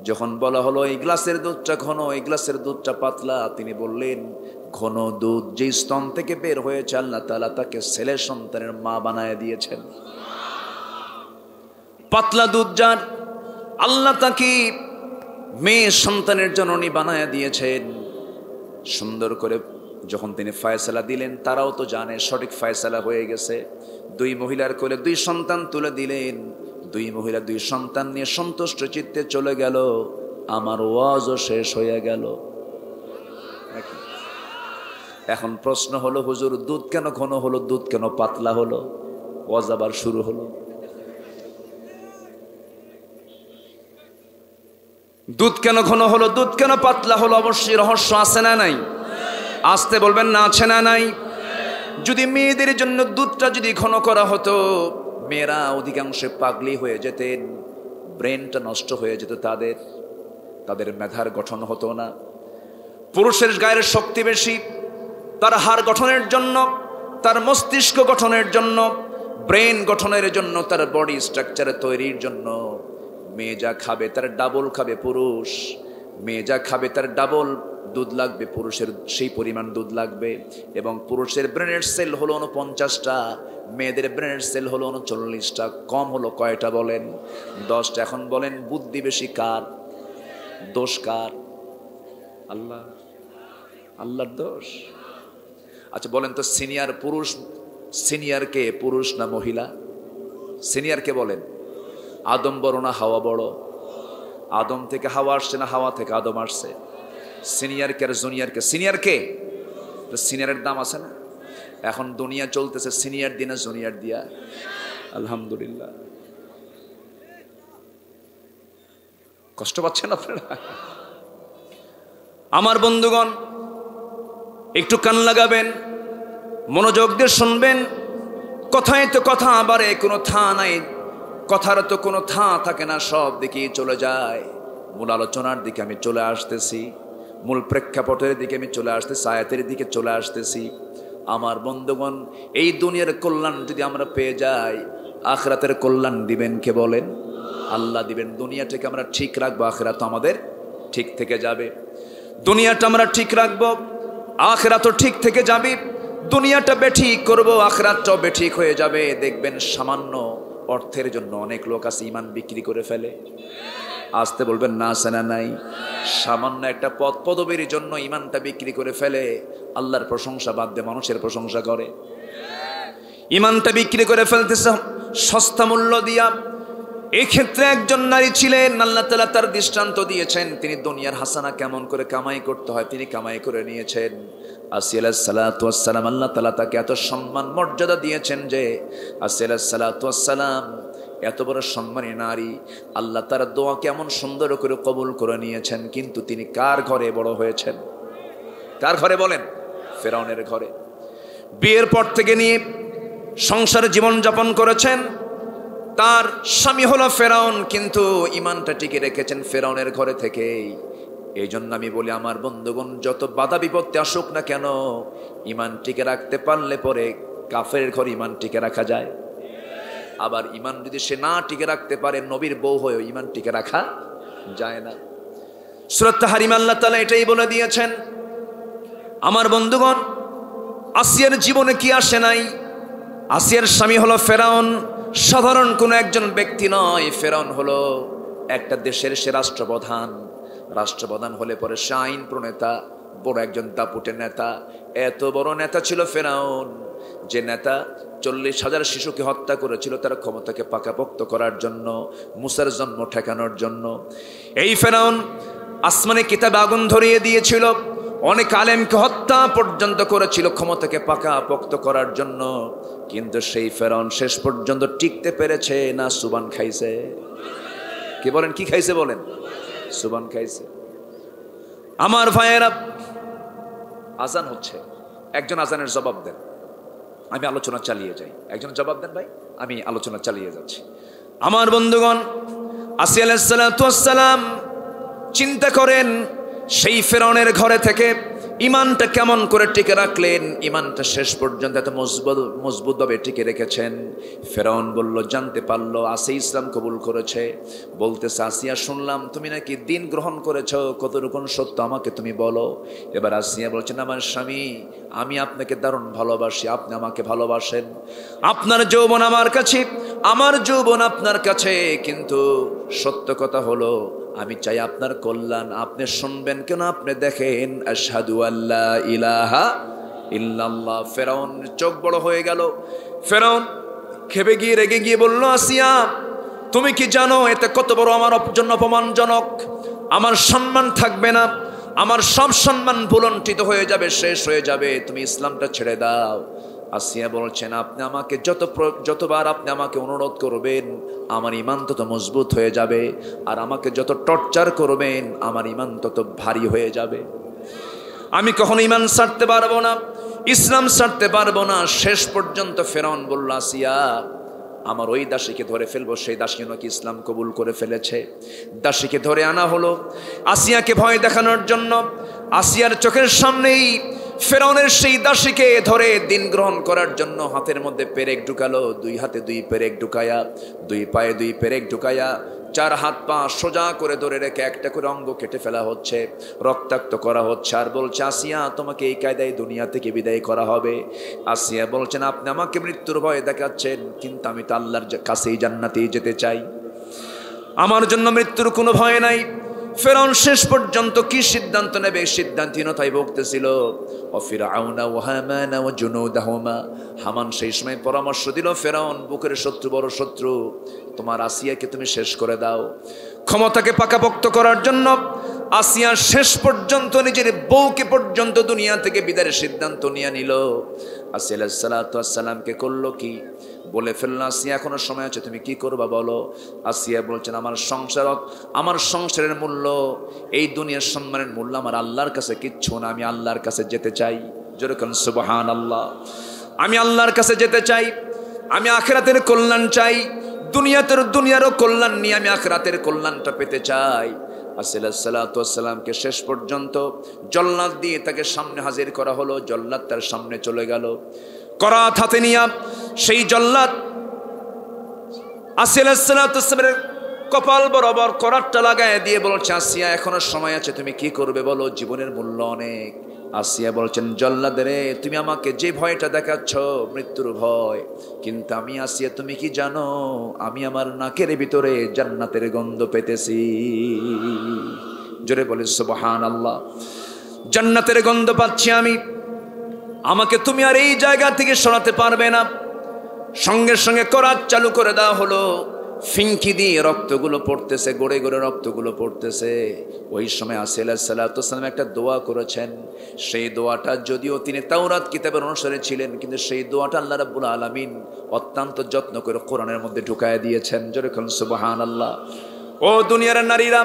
যখন বলা হলো এই গ্লাসের দুধটা ঘন এই গ্লাসের দুধটা পাতলা, তিনি বললেন, ঘন দুধ যে স্তন থেকে বের হয়েছে আল্লাহ তাআলা তাকে ছেলে সন্তানের মা বানায় দিয়েছেন। পাতলা দুধ যার, আল্লাহ তাকে মেয়ে সন্তানের জননী বানায় দিয়েছেন। সুন্দর করে যখন তিনি ফয়সালা দিলেন, তারাও তো জানে সঠিক ফয়সালা হয়ে গেছে। দুই মহিলার কোলে 2 সন্তান তুলে দিলেন। 2 মহিলা 2 সন্তান নিয়ে সন্তুষ্ট চিত্তে চলে গেল। আমার ওয়াজও শেষ হয়ে গেল। এখন প্রশ্ন হলো, হুজুর দুধ কেন ঘন হলো, দুধ কেন পাতলা হলো? ওয়াজ আবার শুরু হলো। দুধ কেন ঘন হলো, দুধ কেন পাতলা হলো? অবশ্যই রহস্য আছে না নাই? আসতে বলবেন না, আছে না নাই? যদি মেয়েদের জন্য দুধটা যদি ঘন করা হতো, মেয়েরা অধিকাংশে পাগলি হয়ে যেতেন, ব্রেনটা নষ্ট হয়ে যেত, তাদের মেধার গঠন হতো না। পুরুষের গায়ের শক্তি বেশি, তার হাড় গঠনের জন্য তার মস্তিষ্ক গঠনের জন্য, ব্রেন গঠনের জন্য, তার বডি স্ট্রাকচার তৈরির জন্য মেয়ে যা খাবে তার ডাবল খাবে পুরুষ। মেয়ে যা খাবে তার ডাবল দুধ লাগবে, পুরুষের সেই পরিমাণ দুধ লাগবে। এবং পুরুষের ব্রেনের সেল হলো 49টা, মেয়েদের ব্রেনের সেল হলো 39টা। কম হলো কয়টা বলেন? 10টা। এখন বলেন বুদ্ধি বেশি কার? দোষ কার? আল্লাহ, আল্লাহর দোষ। আচ্ছা বলেন তো সিনিয়র পুরুষ, সিনিয়র কে, পুরুষ না মহিলা? সিনিয়র কে বলেন? আদম বড় না হাওয়া বড়? আদম থেকে হাওয়া আসছে না হাওয়া থেকে আদম আসছে? সিনিয়র কে আর জুনিয়র কে? সিনিয়র কে? সিনিয়রের দাম আছে না? এখন দুনিয়া চলতেছে সিনিয়র দিনে জুনিয়র দিয়া। আলহামদুলিল্লাহ। কষ্ট পাচ্ছেন আপনারা? আমার বন্ধুগণ, একটু কান লাগাবেন, মনোযোগ দিয়ে শুনবেন। কথায় তো কথা বাড়ে, কোনো থা নাই, কথার তো কোনো থা থাকে না, সব দিকেই চলে যায়। মূল আলোচনার দিকে আমি চলে আসতেছি, মূল প্রেক্ষাপটের দিকে আমি চলে আসতেছি, আয়াতের দিকে চলে আসতেছি। আমার বন্ধুগণ, এই দুনিয়ার কল্যাণ যদি আমরা পেয়ে যাই, আখিরাতের কল্যাণ দিবেন কে বলেন? আল্লাহ দিবেন। দুনিয়াটাকে আমরা ঠিক রাখবো, আখিরাত আমাদের ঠিক থেকে যাবে। দুনিয়াটা আমরা ঠিক রাখবো, আখিরাতও ঠিক থেকে যাবে। দুনিয়াটা বেঠিক করবো, আখিরাতটাও বেঠিক হয়ে যাবে। দেখবেন সামান্য অর্থের জন্য অনেক লোক আছে ইমান বিক্রি করে ফেলে। আসতে বলবেন না, আছে না নাই? সামান্য একটা পদ পদবীর জন্য ইমানটা বিক্রি করে ফেলে। আল্লাহর প্রশংসা বাদ দিয়ে মানুষের প্রশংসা করে। ইমানটা বিক্রি করে ফেলতেছে সস্তা মূল্য দিয়া। এই ক্ষেত্রে একজন নারী ছিলেন, আল্লাহ তাআলা তার দৃষ্টান্ত দিয়েছেন। তিনি দুনিয়ার হাসানা কেমন করে কামাই করতে হয় তিনি কামাই করে নিয়েছেন। আসিয়া আলাইহিস সালাতু ওয়াস সালাম, আল্লাহ তাআলা তাকে এত সম্মান মর্যাদা দিয়েছেন যে আসিয়া আলাইহিস সালাতু ওয়াস সালাম এত বড় সম্মানী নারী, আল্লাহ তার দোয়া কেমন সুন্দর করে কবুল করে নিয়েছেন। কিন্তু তিনি কার ঘরে বড় হয়েছেন? কার ঘরে বলেন? ফেরাউনের ঘরে। বিয়ের পর থেকে নিয়ে সংসারে জীবন যাপন করেছেন। তার স্বামী হলো ফেরাউন, কিন্তু ইমানটা টিকে রেখেছেন ফেরাউনের ঘরে থেকেই। এই জন্য আমি বলি আমার বন্ধুগণ, যত বাধা বিপত্তি আসুক না কেন, ইমান টিকে রাখতে পারলে পরে কাফেরের ঘরে ইমান টিকে রাখা যায়। আবার ইমান যদি সে না টিকে রাখতে পারে, নবীর বউ হয়েও ইমান টিকে রাখা যায় না। সূরা তাহরিম আল্লাহ তাআলা এটাই বলে দিয়েছেন। আমার বন্ধুগণ, আসিয়ার জীবনে কি আসে নাই? আসিয়ার স্বামী হলো ফেরাউন, সাধারণ কোনো একজন ব্যক্তি নয়। ফেরাউন হলো একটা দেশের সে রাষ্ট্রপ্রধান। রাষ্ট্রপ্রধান হলে পরে সে আইন প্রণেতা, বড় একজন দাপুটে নেতা। এত বড় নেতা ছিল ফেরাউন, যে নেতা 40,000 শিশুকে হত্যা করেছিল তার ক্ষমতাকে পাকাপোক্ত করার জন্য, মুসার জন্ম ঠেকানোর জন্য। এই ফেরাউন আসমানে কিতাবে আগুন ধরিয়ে দিয়েছিল, অনেক আলেমকে হত্যা পর্যন্ত করেছিল ক্ষমতাকে পাকাপোক্ত করার জন্য। কিন্তু সেই ফেরাউন শেষ পর্যন্ত টিকতে পেরেছে না সুবান খাইছে? কি বলেন, কি খাইছে বলেন? সুবান খাইছে। আমার ভাইয়েরা, আজান হচ্ছে, একজন আজানের জবাব দেন, আমি আলোচনা চালিয়ে যাই। একজন জবাব দেন ভাই, আমি আলোচনা চালিয়ে যাচ্ছি। আমার বন্ধুগণ, আসিয়া আলাইহিস সালাতু ওয়াস সালাম চিন্তা করেন সেই ফেরাউনের ঘরে থেকে ইমানটা কেমন করে টিকে রাখলেন, ইমানটা শেষ পর্যন্ত এত মজবুতভাবে টিকে রেখেছেন। ফেরাউন বলল, জানতে পারলো আসিয়া ইসলাম কবুল করেছে। বলতেছে, আসিয়া শুনলাম তুমি নাকি দিন গ্রহণ করেছো, কতটুকু সত্য আমাকে তুমি বলো। এবার আসিয়া বলছেন, আমার স্বামী, আমি আপনাকে দারুণ ভালোবাসি, আপনি আমাকে ভালোবাসেন। আপনার যৌবন আমার কাছে, আমার যৌবন আপনার কাছে, কিন্তু সত্য কথা হলো আমি চাই আপনার কল্যাণ। আপনি শুনবেন কেন? আপনি দেখেন, আশহাদু আল্লা ইলাহা ইল্লাল্লাহ। ফেরাউন চোখ বড় হয়ে গেল। ফেরাউন খেপে গিয়ে রেগে গিয়ে বলল, আসিয়া তুমি কি জানো এতে কত বড় আমার জন্য অপমানজনক? আমার সম্মান থাকবে না, আমার সব সম্মান ভুলণ্ঠিত হয়ে যাবে, শেষ হয়ে যাবে। তুমি ইসলামটা ছেড়ে দাও। আসিয়া বলছেন, আপনি আমাকে যতবার আপনি আমাকে অনুরোধ করবেন, আমার ইমান তত মজবুত হয়ে যাবে, আর আমাকে যত টর্চার করবেন আমার ইমান তত ভারী হয়ে যাবে। আমি কখনো ইমান ছাড়তে পারবো না, ইসলাম ছাড়তে পারবো না। শেষ পর্যন্ত ফেরাউন বলল, আসিয়া আমার ওই দাসীকে ধরে ফেলবো, সেই দাসী নাকি ইসলাম কবুল করে ফেলেছে। দাসীকে ধরে আনা হলো আসিয়াকে ভয় দেখানোর জন্য। আসিয়ার চোখের সামনেই ফেরাউনের সেই দাসীকে ধরে দিন গ্রহণ করার জন্য হাতের মধ্যে পেরেক ঢুকালো, 2 হাতে 2 পেরেক ঢুকায়া, 2 পায়ে 2 পেরেক ঢুকায়া 4 হাত পা সোজা করে ধরে রেখে একটা করে অঙ্গ কেটে ফেলা হচ্ছে, রক্তাক্ত করা হচ্ছে। আর বলছে, আসিয়া তোমাকে এই কায়দায় দুনিয়া থেকে বিদায় করা হবে। আসিয়া বলছেন, আপনি আমাকে মৃত্যুর ভয় দেখাচ্ছেন, কিন্তু আমি তো আল্লাহর কাছেই জান্নাতেই যেতে চাই, আমার জন্য মৃত্যুর কোনো ভয় নাই। ফেরাউন শেষ পর্যন্ত কি সিদ্ধান্ত নেবে, সিদ্ধান্তহীনতায় ভুগতেছিল। ফিরআউনা ওয়া হামানা ওয়া জুনুদাহুমা, হামান সেই সময় পরামর্শ দিল, ফেরাউন বুকের শত্রু, বড় শত্রু, তোমার আসিয়াকে তুমি শেষ করে দাও। ক্ষমতাকে পাকাপোক্ত করার জন্য আসিয়া শেষ পর্যন্ত নিজের বউকে পর্যন্ত দুনিয়া থেকে বিদায়ের সিদ্ধান্ত নিয়ে নিল। আসিয়া আলাইহিস সালাতু ওয়াস সালামকে করলো কি, বলে ফেললো, আসিয়া এখনো সময় আছে, তুমি কি করবা বলো। আসিয়া বলছেন, আমার সংসারের মূল্য, এই দুনিয়ার সম্মানের মূল্য আমার আল্লাহর কাছে কিচ্ছু না, আমি আল্লাহর কাছে যেতে চাই। জোরে বলেন সুবহানাল্লাহ। আমি আল্লাহর কাছে যেতে চাই, আমি আখিরাতের কল্যাণ চাই, দুনিয়ারও কল্যাণ নিয়ে আমি আখিরাতের কল্যাণটা পেতে চাই। আসিয়া আলাইহিস সালাতু ওয়াস সালামকে শেষ পর্যন্ত জল্লাদ দিয়ে তাকে সামনে হাজির করা হলো। জল্লাদ তার সামনে চলে গেল, করাত হাতে নিয়ে। সেই জল্লাদ আসিয়া আলাইহিস সালাতু ওয়াস সালামের কপাল বরাবর করাতটা লাগায় দিয়ে বলছে, আসিয়া এখনো সময় আছে, তুমি কি করবে বলো, জীবনের মূল্য অনেক। আসিয়া বলছেন, জল্লাদ রে, তুমি আমাকে যে ভয়টা দেখাচ্ছ মৃত্যুর ভয়, কিন্তু আমি আসিয়া, তুমি কি জানো, আমি আমার নাকের ভিতরে জান্নাতের গন্ধ পেতেছি। জোরে বলে সুবহানাল্লাহ। জান্নাতের গন্ধ পাচ্ছি আমি, আমাকে তুমি আর এই জায়গা থেকে সরাতে পারবে না। সঙ্গে সঙ্গে করাত চালু করে দেওয়া হলো, ফিঙ্কি দিয়ে রক্তগুলো পড়তেছে, গড়ে গড়ে রক্তগুলো পড়তেছে। ওই সময় আসিয়া আলাইহিস সালাতু ওয়াস সালাম একটা দোয়া করেছেন। সেই দোয়াটা যদিও তিনি তাওরাত কিতাবের অনুসারে ছিলেন, কিন্তু সেই দোয়াটা আল্লাহ রাব্বুল আলামিন অত্যন্ত যত্ন করে কোরআনের মধ্যে ঢুকায় দিয়েছেন। জোরে বলুন সুবহানাল্লাহ। ও দুনিয়ার নারীরা,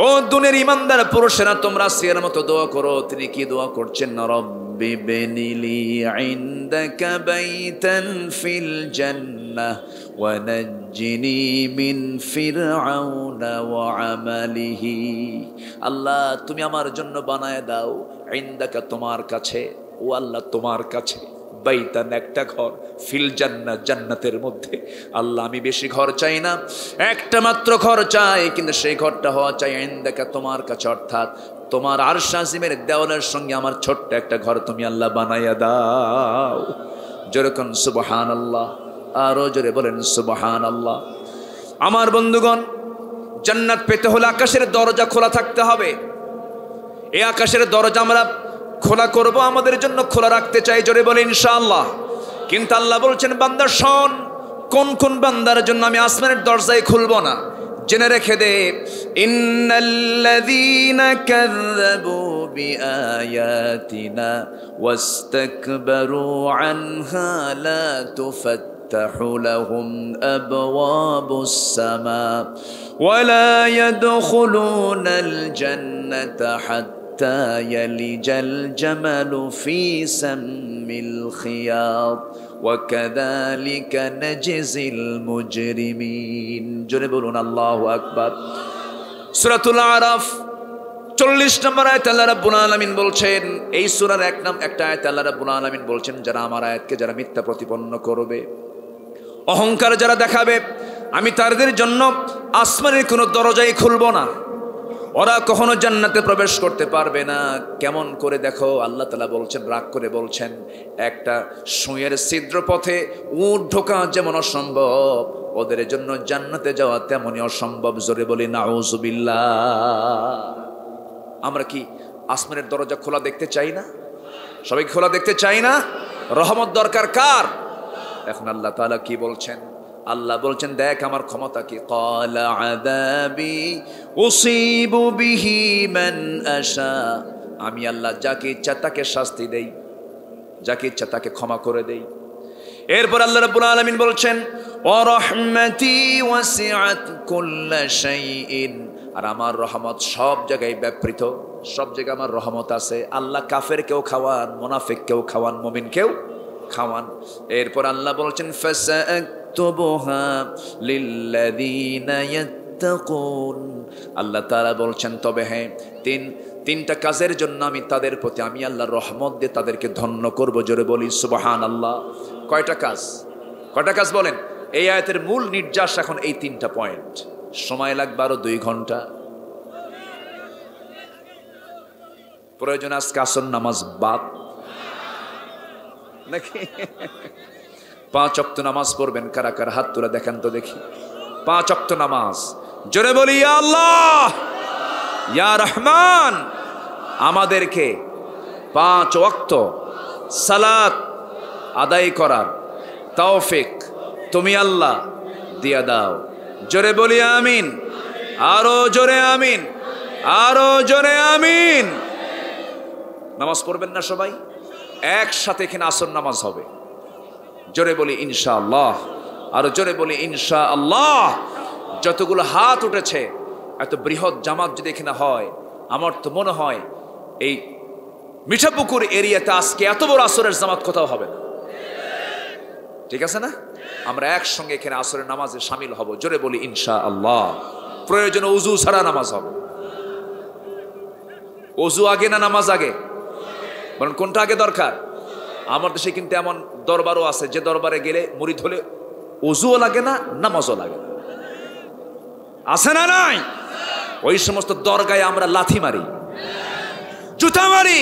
ও দুনিয়ার ইমানদার পুরুষেরা, তোমরা আসিয়ার মতো দোয়া করো। তিনি কি দোয়া করছেন, রব্বি বিনিলি ইনদাকা বাইতান ফিল জান্নাহ ওয়া নাজ্জিনি মিন ফিরআউনা ওয়া আমালিহি। আল্লাহ, তুমি আমার জন্য বানায় দাও, ইনদাকা তোমার কাছে, ও আল্লাহ তোমার কাছে, বাইতান একটা ঘর, ফিল জান্নাহ জান্নাতের মধ্যে। আল্লাহ, আমি বেশি ঘর চাই না, একটা মাত্র ঘর চাই, কিন্তু সেই ঘরটা হওয়া চাই ইনদাকা তোমার কাছে, অর্থাৎ তোমার আরশ আজিমের দেওয়ালের সঙ্গে আমার ছোট্ট একটা ঘর তুমি আল্লাহ বানাইয়া দাও। জোরে কোন সুবহানাল্লাহ, আরো জোরে বলেন সুবহানাল্লাহ। আমার বন্ধুগণ, জান্নাত পেতে হলে আকাশের দরজা খোলা থাকতে হবে। এই আকাশের দরজা আমরা খোলা করব, আমাদের জন্য খোলা রাখতে চাই, জোরে বলে ইনশাআল্লাহ। কিন্তু আল্লাহ বলছেন, বান্দা শোন, কোন কোন বান্দার জন্য আমি আসমানের দরজায় খুলবো না, জেনে রেখে দে। ইন্নাল্লাযীনা কাযযাবু বিআয়াতিনা ওয়াস্তাকবারু আনহা লা তুফাত্তাহু লাহুম আবওয়াবুস সামা ওয়া লা ইয়াদখুলুনাল জান্নাতা হাত্তা ইয়ালিজাল জামালু ফি সাম্মিল খিয়াত ওয়াকাযালিকা নাজজিল মুজরিমিন। জোরে বলুন আল্লাহু আকবার। সূরাতুল আরাফ 40 নম্বর আয়াত আল্লাহ রাব্বুল আলামিন বলছেন, এই সূরার একটা আয়াত আল্লাহ রাব্বুল আলামিন বলছেন, যারা আমার আয়াতকে যারা মিথ্যা প্রতিপন্ন করবে, অহংকার যারা দেখাবে, আমি তাদের জন্য আসমানের কোনো দরজাই খুলব না, ওরা কখনো জান্নাতে প্রবেশ করতে পারবে না। কেমন করে দেখো, আল্লাহ তাআলা বলছেন, রাগ করে বলছেন, একটা সুঁয়ের ছিদ্র পথে উট ঢোকা যেমন অসম্ভব, ওদের জন্য জান্নাতে যাওয়া তেমনই অসম্ভব। জোরে বলি নাউজুবিল্লাহ। আমরা কি আসমানের দরজা খোলা দেখতে চাই না? সবাই খোলা দেখতে চাই না? রহমত দরকার কার? এখন আল্লাহ তাআলা কি বলছেন? আল্লাহ বলছেন, দেখ আমার ক্ষমতা কি। ক্বালা আযাবি উসিবু বিহি মান আশা, আমি আল্লাহ যাকে ইচ্ছা তাকে শাস্তি দেই, যাকে ইচ্ছা তাকে ক্ষমা করে দেই। এরপর আল্লাহ রাব্বুল আলামিন বলছেন, ওয়া রাহমাতি ওয়াসিআত কুল্লা শাইইন, আর আমার রহমত সব জায়গায় ব্যাপৃত, সব জায়গায় আমার রহমত আছে। আল্লাহ কাফেরকেও খাওয়ান, মুনাফিককেও খাওয়ান, মুমিনকেও খাওয়ান। এরপর আল্লাহ বলছেন, ফাসাআকতুবুহা লিল্লাযীনা يتقون আল্লাহ তাআলা বলছেন তবে হ্যাঁ তিনটা কাজের জন্য আমি তাদের প্রতি আমি আল্লাহর রহমত দিয়ে তাদেরকে ধন্য করব। জোরে বলি সুবহানাল্লাহ। কয়টা কাজ বলেন? এই আয়াতের মূল নির্যাস এখন এই তিনটা পয়েন্ট। সময় লাগবে আরো 2 ঘন্টা। প্রয়োজন আজকে আসর নামাজ বাদ নাকি? 5 ওয়াক্ত নামাজ পড়বেন কারা কারা? হাত তুলে দেখান তো দেখি। 5 ওয়াক্ত নামাজ। জোরে বলি ইয়া আল্লাহ ইয়া রহমান, আমাদেরকে 5 ওয়াক্ত সালাত আদায় করার তৌফিক তুমি আল্লাহ দিয়া দাও। জোরে বলি আমিন, আরো জোরে আমিন, আরো জোরে আমিন। নামাজ পড়বেন না সবাই একসাথে? এখানে আসর নামাজ হবে। জোরে বলি ইনশাআল্লাহ, আরো জোরে বলি ইনশাআল্লাহ। যতগুলো হাত উঠেছে, এত বৃহৎ জামাত যদি এখানে হয়, আমার তো মনে হয় এই মিঠাপুকুর এরিয়াতে আজকে এত বড় আসরের জামাত কোথাও হবে না। ঠিক আছে না? আমরা একসঙ্গে এখানে আসরের নামাজে শামিল হব। জোরে বলি ইনশাআল্লাহ। প্রয়োজনে ওযু ছাড়া নামাজ হবে। ওযু আগে না নামাজ আগে? বলেন কোনটা আগে দরকার? আমার দেশে কিন্তু এমন দরবারও আছে যে দরবারে গেলে মুরিদ হলে ওযুও লাগে না, নামাজও লাগে না। আছে না নাই? ওই সমস্ত দরগায় আমরা লাথি মারি, জুতা মারি,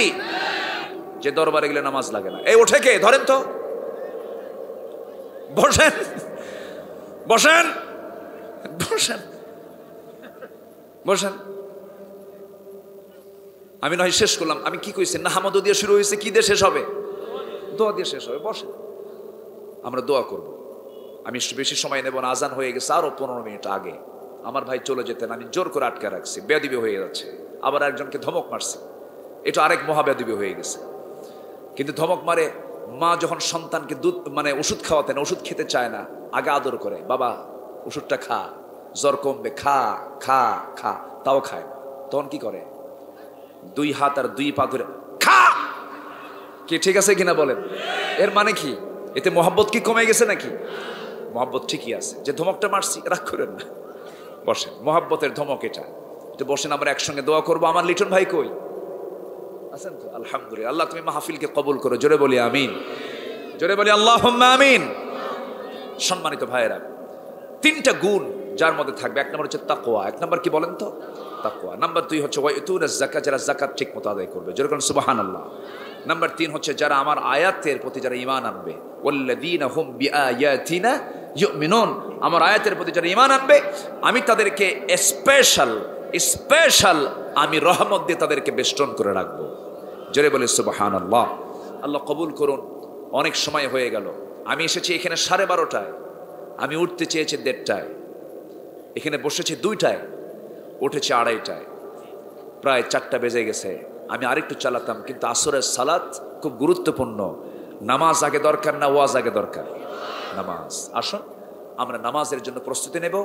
যে দরবারে গেলে নামাজ লাগে না। এই ওঠে কে? ধরেন তো, বসেন বসেন বসেন বসেন। আমি নয় শেষ করলাম। আমি কি কইছি? নাহমাদু দিয়ে শুরু হয়েছে, কি দিয়ে শেষ হবে? দোয়া দিয়ে শেষ হবে। বসেন, আমরা দোয়া করব। আমি বেশি সময় নেব না, আজান হয়ে গেছে আরো 15 মিনিট আগে। আমার ভাই চলে যেতেন, আমি জোর করে আটকে রাখছি। বেয়াদবি হয়ে যাচ্ছে। আবার একজনকে ধমক মারছি, এটা আরেক মহাবেয়াদবি হয়ে গেছে। কিন্তু ধমক মারে মা যখন সন্তানকে দুধ ওষুধ খাওয়াতেন, ওষুধ খেতে চায় না, আগে আদর করে, বাবা ওষুধটা খা, জ্বর কমবে, খা খা খা, তাও খায় না। তখন কি করে? 2 হাত আর 2 পা ধরে খা। কি ঠিক আছে কিনা বলেন? এর মানে কি? এতে মহব্বত কি কমে গেছে নাকি? মহব্বত ঠিকই আছে। যে ধমকটা মারছি রাগ করেন না, বসেন। মহব্বতের ধমক এটা। তো বসেন, আমরা একসঙ্গে দোয়া করবো। আমার লিটন ভাই কই আছেন তো? আলহামদুলিল্লাহ। আল্লাহ তুমি মাহফিলকে কবুল করো। জোরে বলি আমিন, জোরে বলি আল্লাহুম্মা আমিন। সম্মানিত ভাইয়েরা, 3টা গুণ যার মধ্যে থাকবে। 1 নম্বর হচ্ছে তাকওয়া। 1 নম্বর কি বলেন তো? তাকওয়া। নাম্বার 2 হচ্ছে ওয়াইতুনাজ যাকাত, যারা যাকাত ঠিক মতো আদায় করবে। জোরে বলেন সুবহানাল্লাহ। নাম্বার 3 হচ্ছে যারা আমার আয়াতের প্রতি যারা ঈমান আনবে। ওয়াল্লাযীনা হুম বিআয়াতিনা ইউমিনুন, আমার আয়াতের প্রতি যারা ঈমান আনবে, আমি তাদেরকে স্পেশাল আমি রহমত দিয়ে তাদেরকে বেষ্টন করে রাখবো। জোরে বলে সুবহানাল্লাহ। আল্লাহ কবুল করুন। অনেক সময় হয়ে গেল। আমি এসেছি এখানে 12:30টায়, আমি উঠতে চেয়েছি 1:30টায়, এখানে বসেছি 2টায়, উঠেছি 2:30টায়, প্রায় 4টা বেজে গেছে। আমি আরেকটু চালাতাম, কিন্তু আসরের সালাত খুব গুরুত্বপূর্ণ। নামাজ আগে দরকার না ওয়াজ আগে দরকার? নামাজ। আসুন আমরা নামাজের জন্য প্রস্তুতি নেব।